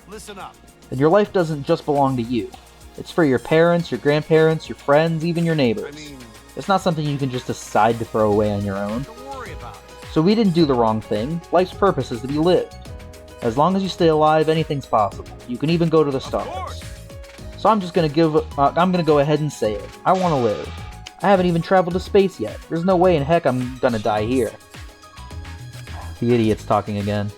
Listen up. And your life doesn't just belong to you. It's for your parents, your grandparents, your friends, even your neighbors. It's not something you can just decide to throw away on your own. Don't worry about it. So we didn't do the wrong thing. Life's purpose is to be lived. As long as you stay alive, anything's possible. You can even go to the stars. So I'm just gonna I'm gonna go ahead and say it. I want to live. I haven't even traveled to space yet. There's no way in heck I'm gonna die here. The idiot's talking again.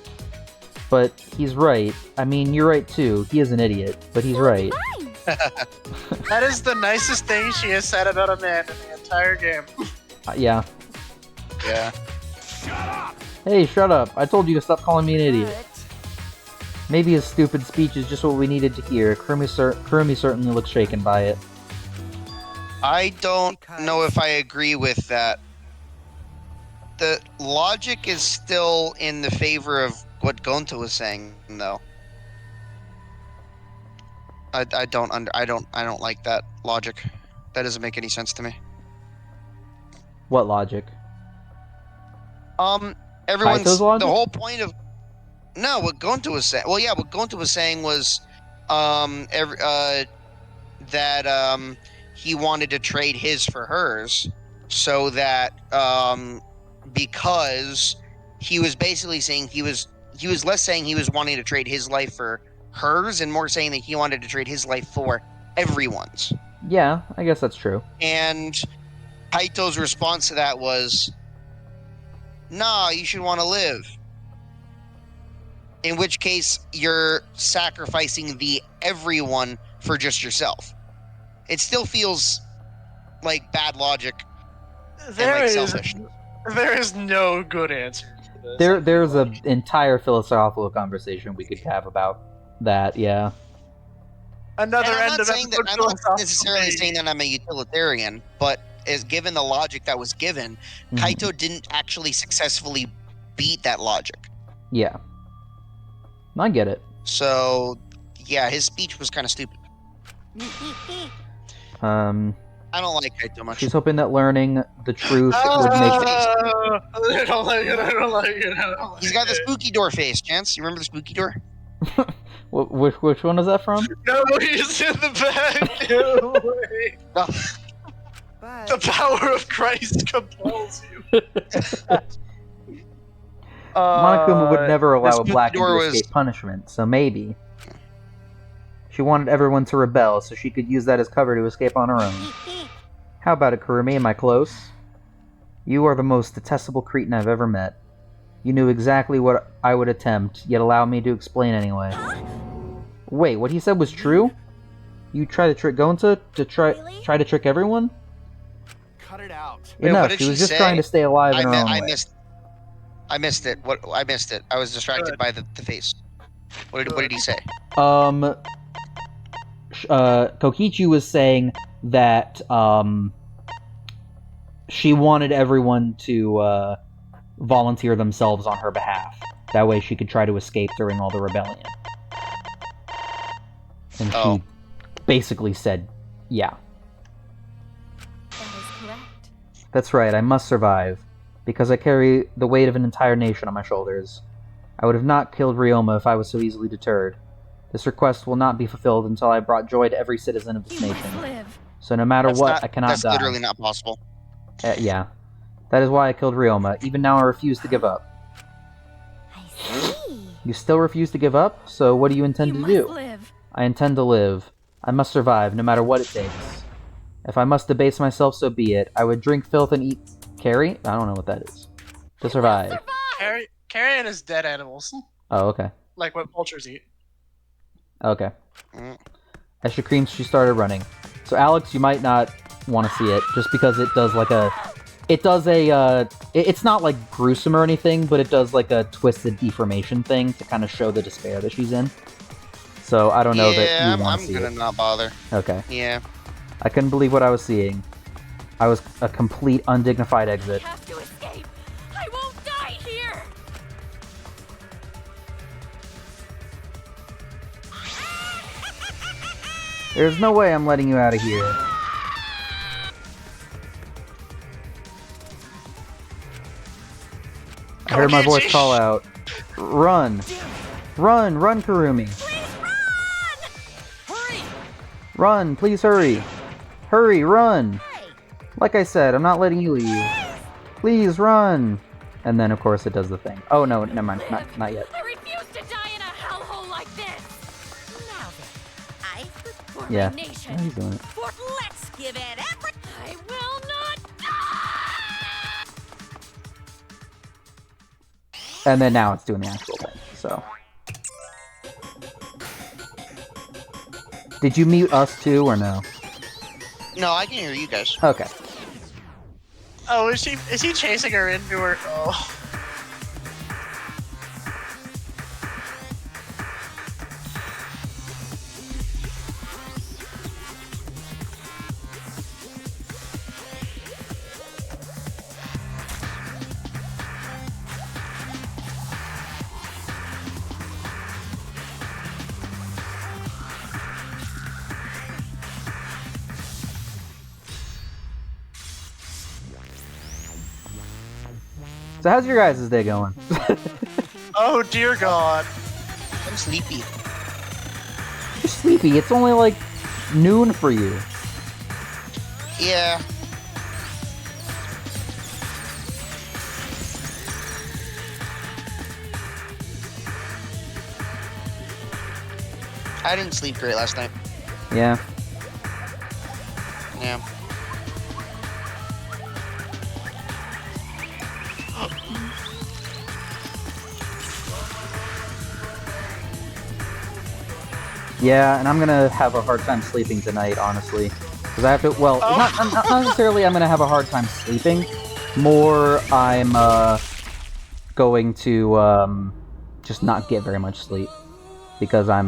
But he's right. I mean, you're right too. He is an idiot, but he's right. That is the nicest thing she has said about a man in the entire game. Yeah. Yeah. Hey, shut up. I told you to stop calling me an idiot. Maybe his stupid speech is just what we needed to hear. Kurumi certainly looks shaken by it. I don't know if I agree with that. The logic is still in the favor of what Gonta was saying, though. I don't like that logic. That doesn't make any sense to me. What logic? Everyone's Kaito's logic? the whole point of what Gonta was saying. Well, yeah, what Gonta was saying was that he wanted to trade his for hers, so that because he was basically saying he was less saying he was wanting to trade his life for hers and more saying that he wanted to trade his life for everyone's. Yeah, I guess that's true. And Kaito's response to that was, nah, you should want to live. In which case, you're sacrificing the everyone for just yourself. It still feels like bad logic and like selfish. There is no good answer to this. There's an entire philosophical conversation we could have about that, yeah. Another and I'm end not of saying that, I'm not necessarily saying that I'm a utilitarian, but as given the logic that was given, Kaito didn't actually successfully beat that logic. Yeah. I get it. So, yeah, his speech was kind of stupid. I don't like Kaito much. She's hoping that learning the truth would make I don't like it, I don't like it, I don't like He's got the spooky door face, Chance. You remember the spooky door? Which one is that from? No, he's in the back! Get away! The power of Christ compels you. Monokuma would never allow a spooky black to door escape punishment, so maybe. She wanted everyone to rebel so she could use that as cover to escape on her own. How about it, Kurumi? Am I close? You are the most detestable cretin I've ever met. You knew exactly what I would attempt, yet allowed me to explain anyway. Wait, what he said was true? You try to trick Gonta to try to trick everyone? Cut it out. No, what did she was just say? trying to stay alive in her own way. I missed it. I missed it. I was distracted by the face. What did he say? Kokichi was saying that she wanted everyone to volunteer themselves on her behalf. That way she could try to escape during all the rebellion. And she basically said, yeah. That is correct. That's right, I must survive, because I carry the weight of an entire nation on my shoulders. I would have not killed Ryoma if I was so easily deterred. This request will not be fulfilled until I brought joy to every citizen of this nation. So no matter what, I cannot die. That's literally not possible. Yeah. That is why I killed Ryoma. Even now I refuse to give up. I see. You still refuse to give up? So what do you intend to do? Live. I intend to live. I must survive, no matter what it takes. If I must debase myself, so be it. I would drink filth and eat... Carry? I don't know what that is. To survive. Carrion is dead animals. Oh, okay. Like what vultures eat. Okay. As she screams, she started running. So Alex, you might not want to see it, just because it does like a... It does a, it's not like gruesome or anything, but it does like a twisted deformation thing to kind of show the despair that she's in. So I don't know that Yeah, you want to I'm see gonna it. not bother. Okay. Yeah. I couldn't believe what I was seeing. I was a complete undignified exit. I have to escape. I won't die here. There's no way I'm letting you out of here. I heard my voice call out. Run! Run! Run, Kurumi! Hurry! Run! Please hurry! Hurry! Run! Like I said, I'm not letting you leave. Please run! And then, of course, it does the thing. Oh no, never mind. Not yet. I refuse to die in a hellhole like this. Now then, I For Yeah. my nation. Yeah, he's doing it. let's give it every. I will not die. And then now it's doing the actual thing, so. Did you mute us too, or no? No, I can hear you guys. Okay. Oh, is he chasing her into her? Oh. So how's your guys' day going? Oh dear God. I'm sleepy. You're sleepy. It's only like noon for you. Yeah. I didn't sleep great last night. Yeah. Yeah. Yeah, and I'm gonna have a hard time sleeping tonight, honestly. Because I have to, well, not necessarily I'm gonna have a hard time sleeping. More, I'm, going to, just not get very much sleep. Because I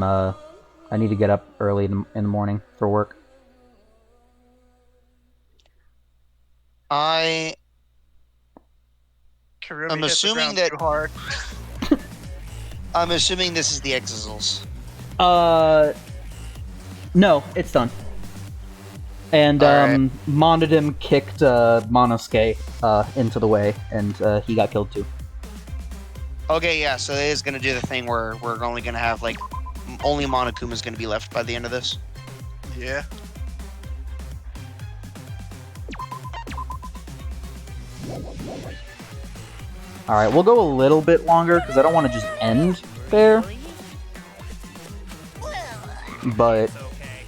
need to get up early in the morning for work. Karumi I'm hit the assuming ground that- too hard. I'm assuming this is the Exisals. No, it's done. And, Alright. Monodym kicked, Monosuke, into the way, and, he got killed too. Okay, yeah, so it is gonna do the thing where we're only gonna have, like, only Monokuma's gonna be left by the end of this. Yeah. Alright, we'll go a little bit longer, because I don't want to just end there. But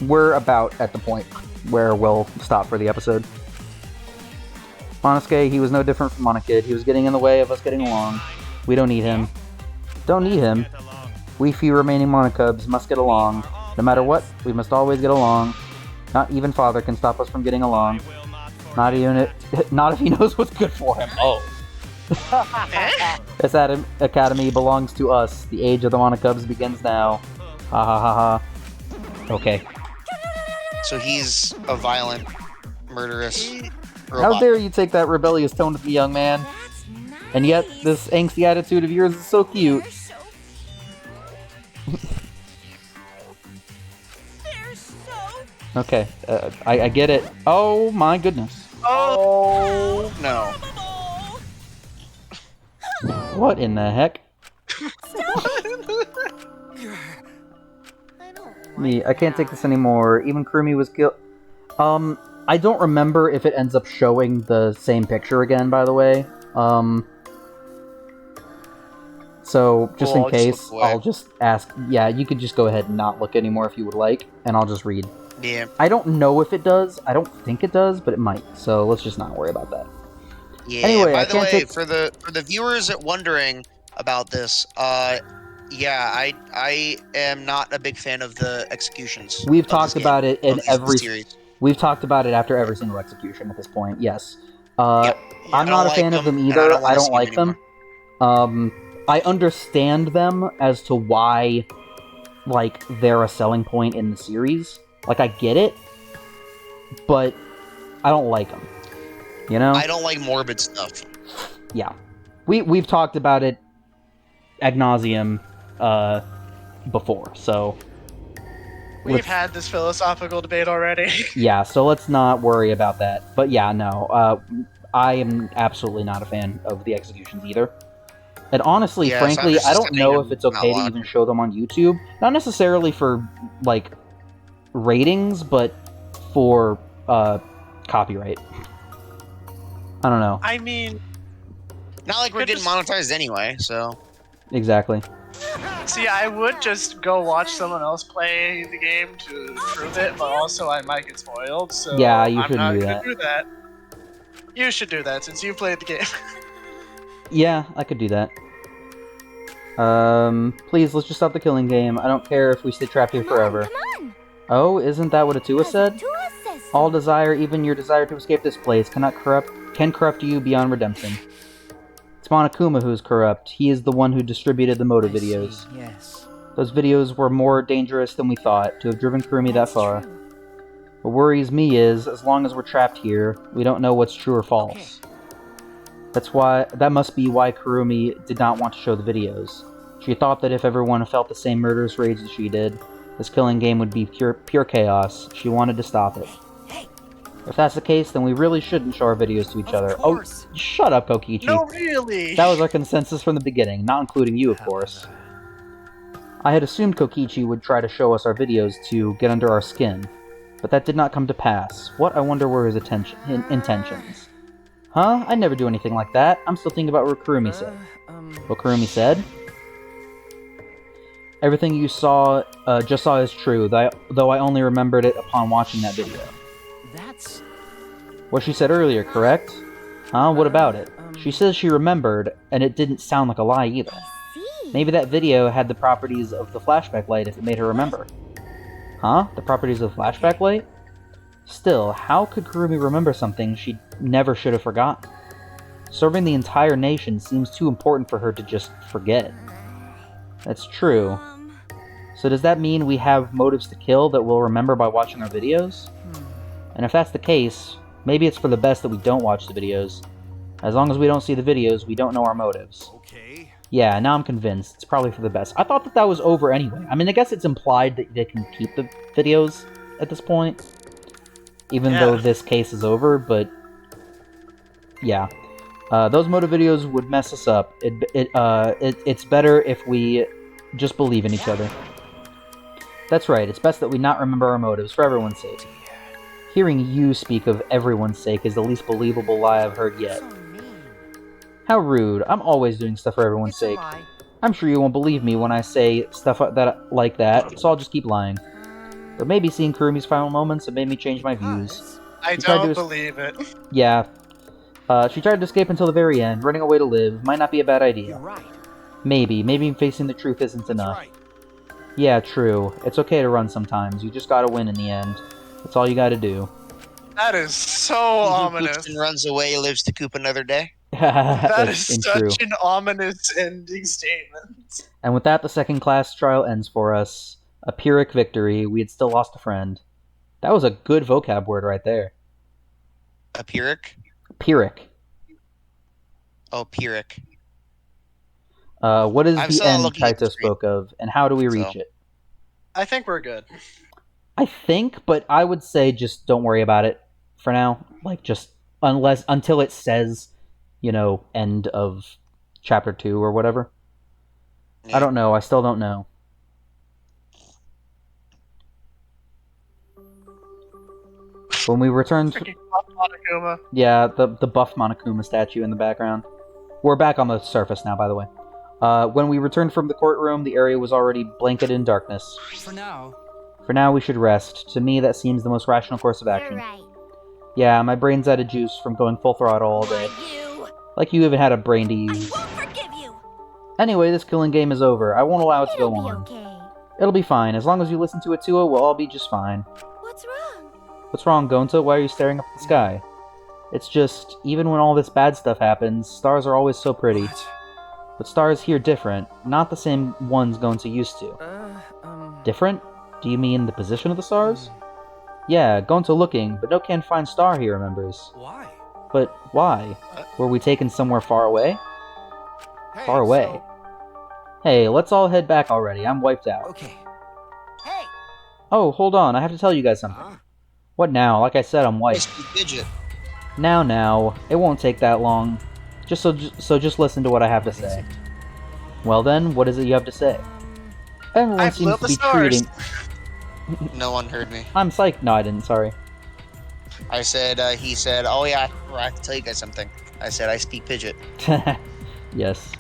we're about at the point where we'll stop for the episode. Monosuke, he was no different from Monokid. He was getting in the way of us getting along. We don't need him. Don't need him. We few remaining Monokubs must get along. No matter what, we must always get along. Not even Father can stop us from getting along. Not if he knows what's good for him. Oh. This academy belongs to us. The age of the Monokubs begins now. Ha ha ha ha. Okay. So he's a violent, murderous How robot. dare you take that rebellious tone with me, young man? And yet, this angsty attitude of yours is so cute. Okay, I get it. Oh my goodness. Oh no. What in the heck? Me, I can't take this anymore. Even Kurumi was killed. I don't remember if it ends up showing the same picture again, by the way. So, just in case, I'll just ask... Yeah, you could just go ahead and not look anymore if you would like, and I'll just read. Yeah. I don't know if it does. I don't think it does, but it might. So, let's just not worry about that. Yeah. Anyway, by I the can't way, take... for the viewers wondering about this, yeah, I am not a big fan of the executions. We've of talked this about game, it in of this every... series. We've talked about it after every single execution at this point, yes. Yep. I'm not a fan of them either. I don't like them. I understand them as to why like, they're a selling point in the series. Like, I get it, but I don't like them. You know? I don't like morbid stuff. Yeah. We've talked about it ad nauseum before, so... We've had this philosophical debate already. Yeah, so let's not worry about that. But yeah, no, I am absolutely not a fan of the executions either. And honestly, Yeah, so I'm frankly, just I don't saying know I'm if it's not okay to watching. even show them on YouTube. Not necessarily for, like, ratings, but for copyright. I don't know. I mean, Not like we're Could getting just- monetized anyway, so. Exactly. see, I would just go watch someone else play the game to prove it, but also I might get spoiled, so Yeah, you I'm shouldn't not do gonna that. do that. You should do that since you played the game. Yeah, I could do that. Please, let's just stop the killing game. I don't care if we stay trapped here forever. Come on. Oh, isn't that what Atua said? Atua says so. All desire, even your desire to escape this place, can corrupt you beyond redemption. It's Monokuma who is corrupt. He is the one who distributed the motive videos. Yes. Those videos were more dangerous than we thought, to have driven Kurumi that far. True. What worries me is, as long as we're trapped here, we don't know what's true or false. That must be why Kurumi did not want to show the videos. She thought that if everyone felt the same murderous rage that she did, this killing game would be pure chaos. She wanted to stop it. If that's the case, then we really shouldn't show our videos to each other. Oh, shut up, Kokichi. No, really. That was our consensus from the beginning, not including you, of course. I had assumed Kokichi would try to show us our videos to get under our skin, but that did not come to pass. What, I wonder, were his intentions? Huh? I'd never do anything like that. I'm still thinking about what Kurumi said. What Kurumi said? Everything you just saw is true, though I only remembered it upon watching that video. That's... What she said earlier, correct? Huh? What about it? She says she remembered, and it didn't sound like a lie either. See. Maybe that video had the properties of the flashback light if it made her remember. Huh? The properties of the flashback light? Still, how could Kurumi remember something she never should have forgotten? Serving the entire nation seems too important for her to just forget. That's true. So does that mean we have motives to kill that we'll remember by watching our videos? And if that's the case, maybe it's for the best that we don't watch the videos. As long as we don't see the videos, we don't know our motives. Okay. Yeah, now I'm convinced. It's probably for the best. I thought that was over anyway. I mean, I guess it's implied that they can keep the videos at this point. Even though this case is over, but... Yeah. Those motive videos would mess us up. It's better if we just believe in each other. That's right, it's best that we not remember our motives, for everyone's sake. Hearing you speak of everyone's sake is the least believable lie I've heard yet. How rude. I'm always doing stuff for everyone's sake. I'm sure you won't believe me when I say stuff like that, so I'll just keep lying. But maybe seeing Kurumi's final moments have made me change my views. I don't believe it. Yeah. She tried to escape until the very end. Running away to live might not be a bad idea. You're right. Maybe facing the truth isn't enough. Right. Yeah, true. It's okay to run sometimes. You just gotta win in the end. That's all you gotta do. That is so He who ominous. poops and runs away lives to coop another day. That is It's such true. an ominous ending statement. And with that, the second class trial ends for us. A Pyrrhic victory. We had still lost a friend. That was a good vocab word right there. A Pyrrhic? Pyrrhic. Oh, Pyrrhic. What is I'm the still end looking at the Kaito spoke of, and how do we reach So. it? I think we're good. I think, but I would say just don't worry about it for now. Like, just until it says, end of chapter 2 or whatever. I don't know. I still don't know. When we return to... Freaking Monokuma. Yeah, the buff Monokuma statue in the background. We're back on the surface now, by the way. When we returned from the courtroom, the area was already blanketed in darkness. For now. For now, we should rest. To me, that seems the most rational course of You're action. right. Yeah, my brain's out of juice from going full throttle all day. You! Like you even had a brain to I use. won't forgive you! Anyway, this killing game is over. I won't allow it to It'll go be on. okay. It'll be fine. As long as you listen to Atua, we'll all be just fine. What's wrong? What's wrong, Gonta? Why are you staring up at the sky? It's just, even when all this bad stuff happens, stars are always so pretty. But stars here different, not the same ones Gonta used to. Different? Do you mean the position of the stars? Yeah, Gonto looking, but no can find star he remembers. Why? But why? Were we taken somewhere far away? Far away? Hey, let's all head back already. I'm wiped out. Okay. Hey, Oh, hold on. I have to tell you guys something. What now? Like I said, I'm wiped. Fidget. Now. It won't take that long. Just listen to what I have to say. Well then, what is it you have to say? Everyone I blew seems up to the be stars. treating... No one heard me. I'm psyched. No, I didn't. Sorry. I said, he said, oh yeah, I have to tell you guys something. I said, I speak Pidget. Yes.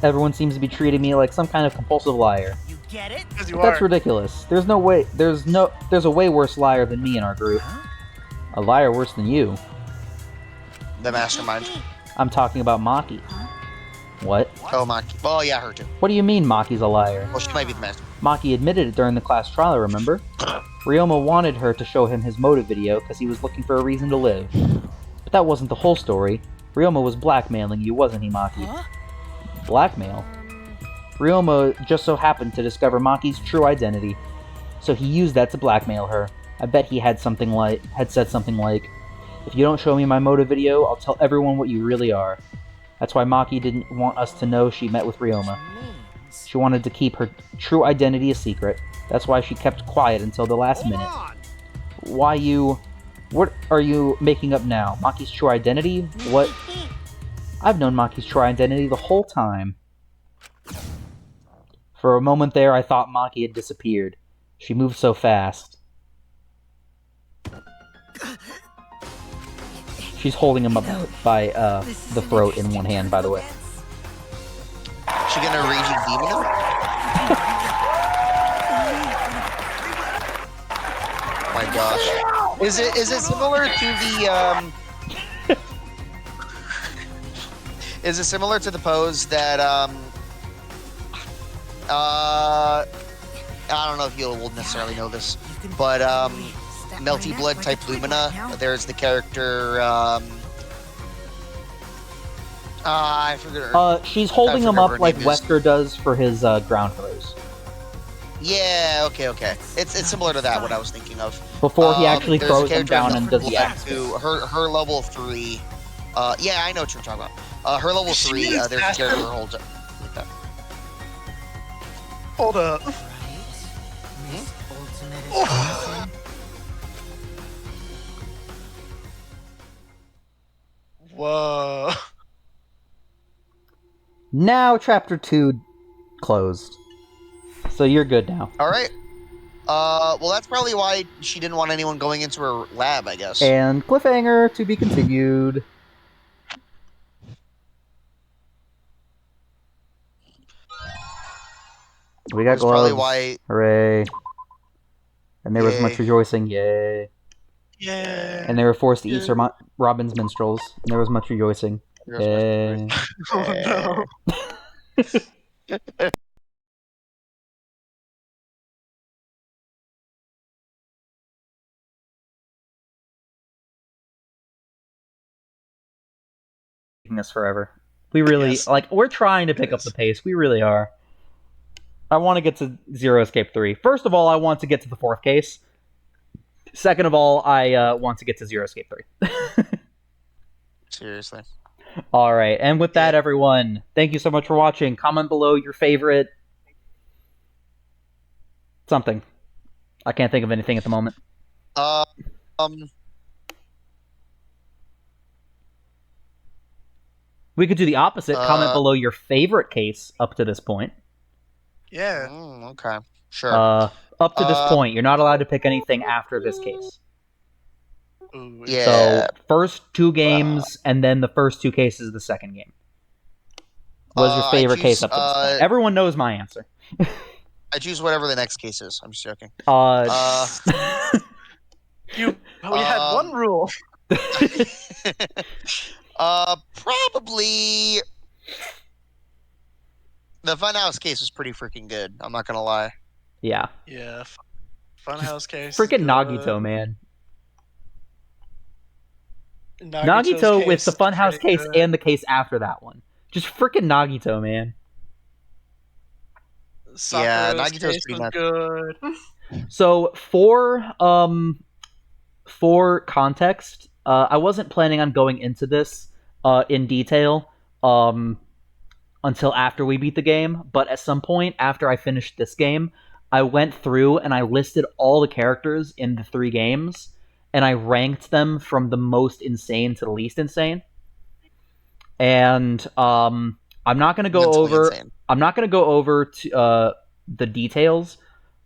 Everyone seems to be treating me like some kind of compulsive liar. you get it? Because you But that's are. ridiculous. There's a way worse liar than me in our group. A liar worse than you. The mastermind. I'm talking about Maki. What? Oh, Maki. Oh, yeah, her too. What do you mean Maki's a liar? Well, she might be the mastermind. Maki admitted it during the class trial, remember? Ryoma wanted her to show him his motive video because he was looking for a reason to live. But that wasn't the whole story. Ryoma was blackmailing you, wasn't he, Maki? Huh? Blackmail? Ryoma just so happened to discover Maki's true identity, so he used that to blackmail her. I bet he had said something like, "If you don't show me my motive video, I'll tell everyone what you really are." That's why Maki didn't want us to know she met with Ryoma. She wanted to keep her true identity a secret. That's why she kept quiet until the last minute. What are you making up now? Maki's true identity? What? I've known Maki's true identity the whole time. For a moment there, I thought Maki had disappeared. She moved so fast. She's holding him up by the throat in one hand, by the way. She gonna raging demon him? Oh my gosh. Is it similar to the is it similar to the pose that I don't know if you'll necessarily know this, but Melty Blood type Lumina, there's the character I forget her. She's holding him forget up her like name is. Wesker does for his ground throws. Yeah, okay. It's similar to that, what I was thinking of. Before he actually there's a throws them character down and does the Blood X. who her level 3. Yeah, I know what you're talking about. Her level 3, She is there's a character faster. who holds it like that. Hold up. Whoa. Now, chapter 2 closed. So you're good now. All right. Well, that's probably why she didn't want anyone going into her lab, I guess. And cliffhanger to be continued. We got That's gloves. probably why. Hooray. And there was Yay. much rejoicing. Yay. Yeah. And they were forced to eat Sir Robin's minstrels. And there was much rejoicing. Yay. Oh no. Taking us forever. We really, Yes. we're trying to pick up the pace. We really are. I want to get to Zero Escape 3. First of all, I want to get to the 4th case. Second of all, I want to get to Zero Escape 3. Seriously. Alright, and with that, everyone, thank you so much for watching. Comment below your favorite... something. I can't think of anything at the moment. We could do the opposite. Comment below your favorite case up to this point. Yeah. Okay. Sure. Up to this point, you're not allowed to pick anything after this case. Ooh, Yeah. So, first 2 games, and then the first 2 cases of the second game. What is your favorite case up to this point? Everyone knows my answer. I choose whatever the next case is. I'm just joking. We had one rule. Probably the Funhouse case was pretty freaking good. I'm not gonna lie. Yeah. Yeah. Funhouse case. Freaking good. Nagito, man. Nagito's Nagito with case the Funhouse pretty case good. and the case after that one. Just freaking Nagito, man. Sakura's Nagito's case pretty was nuts. good. So for context, I wasn't planning on going into this in detail until after we beat the game, but at some point after I finished this game, I went through and I listed all the characters in the 3 games, and I ranked them from the most insane to the least insane. And I'm not going to go over. Insane. I'm not going to go over to the details.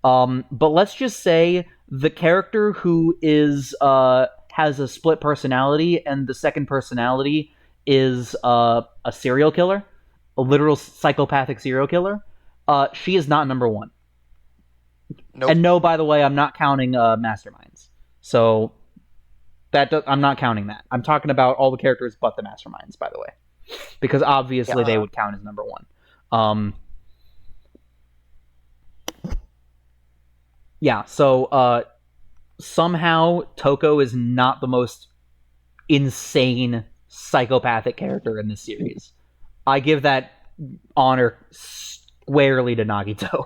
But let's just say the character who is has a split personality, and the second personality is a serial killer, a literal psychopathic serial killer. She is not number 1. Nope. And no, by the way, I'm not counting masterminds. So I'm not counting that. I'm talking about all the characters but the masterminds, by the way, because obviously they would count as number 1. Yeah, so somehow Toko is not the most insane psychopathic character in this series. I give that honor squarely to Nagito.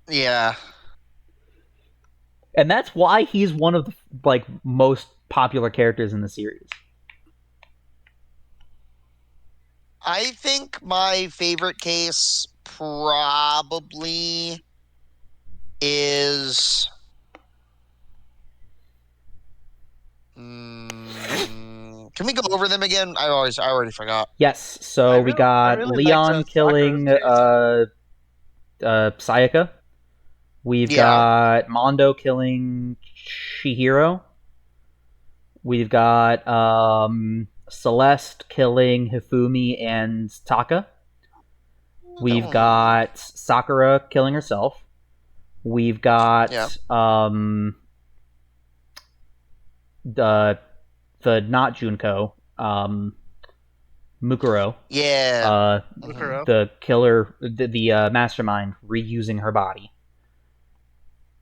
Yeah. And that's why he's one of the most popular characters in the series. I think my favorite case probably is can we go over them again? I already forgot. Yes, so we got Leon killing Sayaka. We've got Mondo killing Chihiro. We've got Celeste killing Hifumi and Taka. We've got Sakura killing herself. We've got the not Junko, Mukuro. Yeah. Mukuro. The killer, the mastermind reusing her body.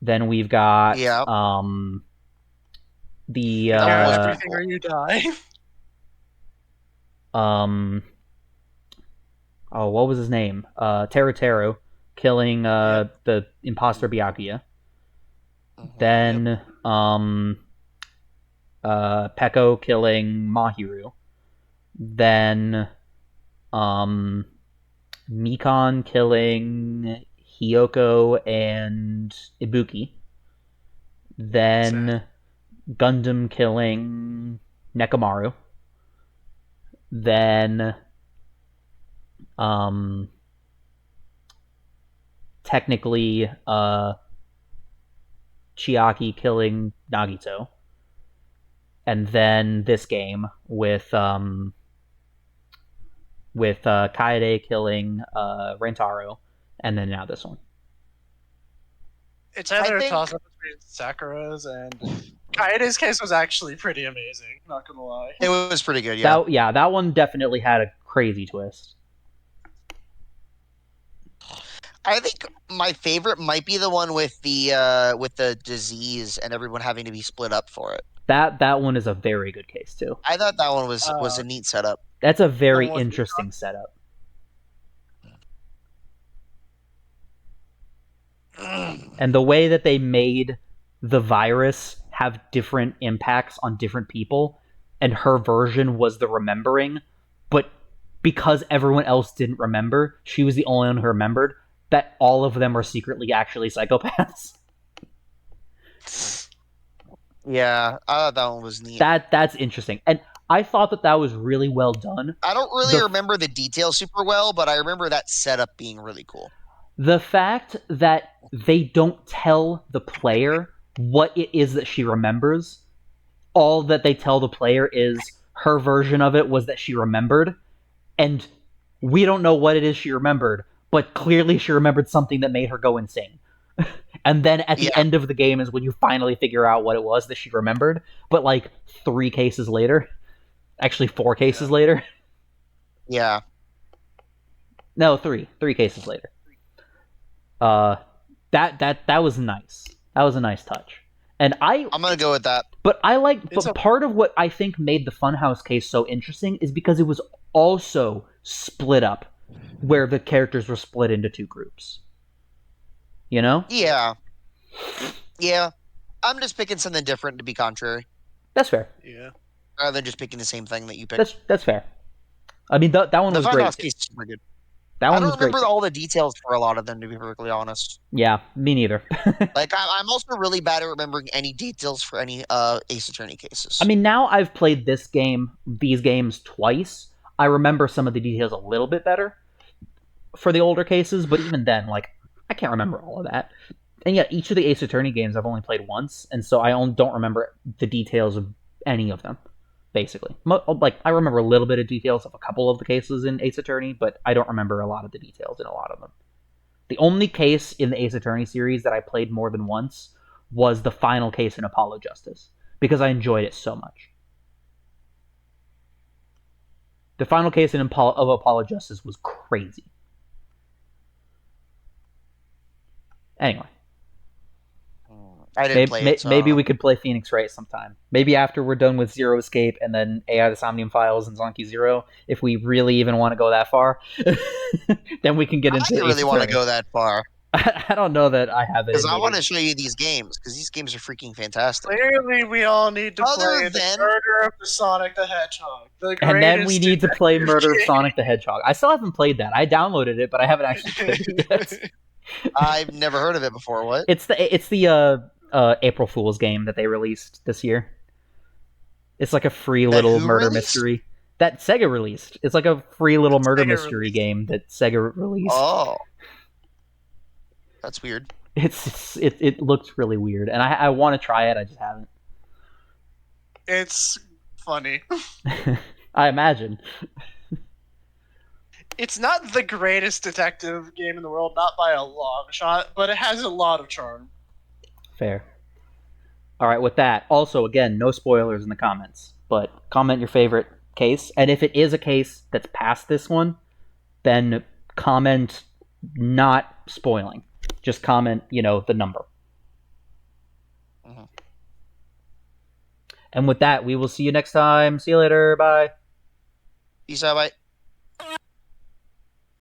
Then we've got the everything or you die. What was his name? Teruteru killing the imposter Byakuya. Then Peko killing Mahiru. Then Mikon killing Hiyoko and Ibuki. Then Gundam killing Nekomaru. Then technically Chiaki killing Nagito. And then this game with Kaede killing Rentaro, and then now this one. It's either a toss-up between Sakura's and Kaede's case was actually pretty amazing, not gonna lie. It was pretty good, yeah. That one definitely had a crazy twist. I think my favorite might be the one with the disease and everyone having to be split up for it. That one is a very good case too. I thought that one was a neat setup. That's a very interesting setup. And the way that they made the virus have different impacts on different people, and her version was the remembering, but because everyone else didn't remember, she was the only one who remembered, that all of them are secretly actually psychopaths. Yeah, I thought that one was neat. That's interesting. And I thought that was really well done. I don't really remember the details super well, but I remember that setup being really cool. The fact that they don't tell the player what it is that she remembers, all that they tell the player is her version of it was that she remembered, and we don't know what it is she remembered, but clearly she remembered something that made her go insane. And then at the end of the game is when you finally figure out what it was that she remembered, but 3 cases later. Actually, 4 cases later. Yeah. No, 3. 3 cases later. That was nice. That was a nice touch. And I'm gonna go with that. But part of what I think made the Funhouse case so interesting is because it was also split up. where the characters were split into two groups. You know? Yeah. Yeah. I'm just picking something different to be contrary. That's fair. Yeah. Rather than just picking the same thing that you picked. That's fair. I mean, that one The was great. Funhouse case is super good. That I one don't was great. remember all the details for a lot of them, to be perfectly honest. Yeah, me neither. Like, I'm also really bad at remembering any details for any Ace Attorney cases. I mean, now I've played these games twice. I remember some of the details a little bit better for the older cases, but even then, like, I can't remember all of that. And yet, each of the Ace Attorney games I've only played once, and so I don't remember the details of any of them, basically. Like, I remember a little bit of details of a couple of the cases in Ace Attorney, but I don't remember a lot of the details in a lot of them. The only case in the Ace Attorney series that I played more than once was the final case in Apollo Justice, because I enjoyed it so much. The final case of Apollo Justice was crazy. Anyway. I didn't play it, so maybe we could play Phoenix Wright sometime. Maybe after we're done with Zero Escape and then AI the Somnium Files and Zonky Zero, if we really even want to go that far, then we can get into. I really want to go that far. I don't know that I have it. Because I want to show you these games, because these games are freaking fantastic. Clearly, we all need to play the Murder of the Sonic the Hedgehog. And then we need to play Murder of Sonic the Hedgehog. I still haven't played that. I downloaded it, but I haven't actually played it yet. I've never heard of it before. What? It's the April Fool's game that they released this year. It's like a free little murder mystery that Sega released. It's like a free little murder mystery game that Sega released. Oh, that's weird. It looks really weird, and I want to try it. I just haven't. It's funny. I imagine. It's not the greatest detective game in the world, not by a long shot, but it has a lot of charm. Fair. All right, with that, also, again, no spoilers in the comments, but comment your favorite case, and if it is a case that's past this one, then comment not spoiling. Just comment, the number. Mm-hmm. And with that, we will see you next time. See you later. Bye. Peace out, bye.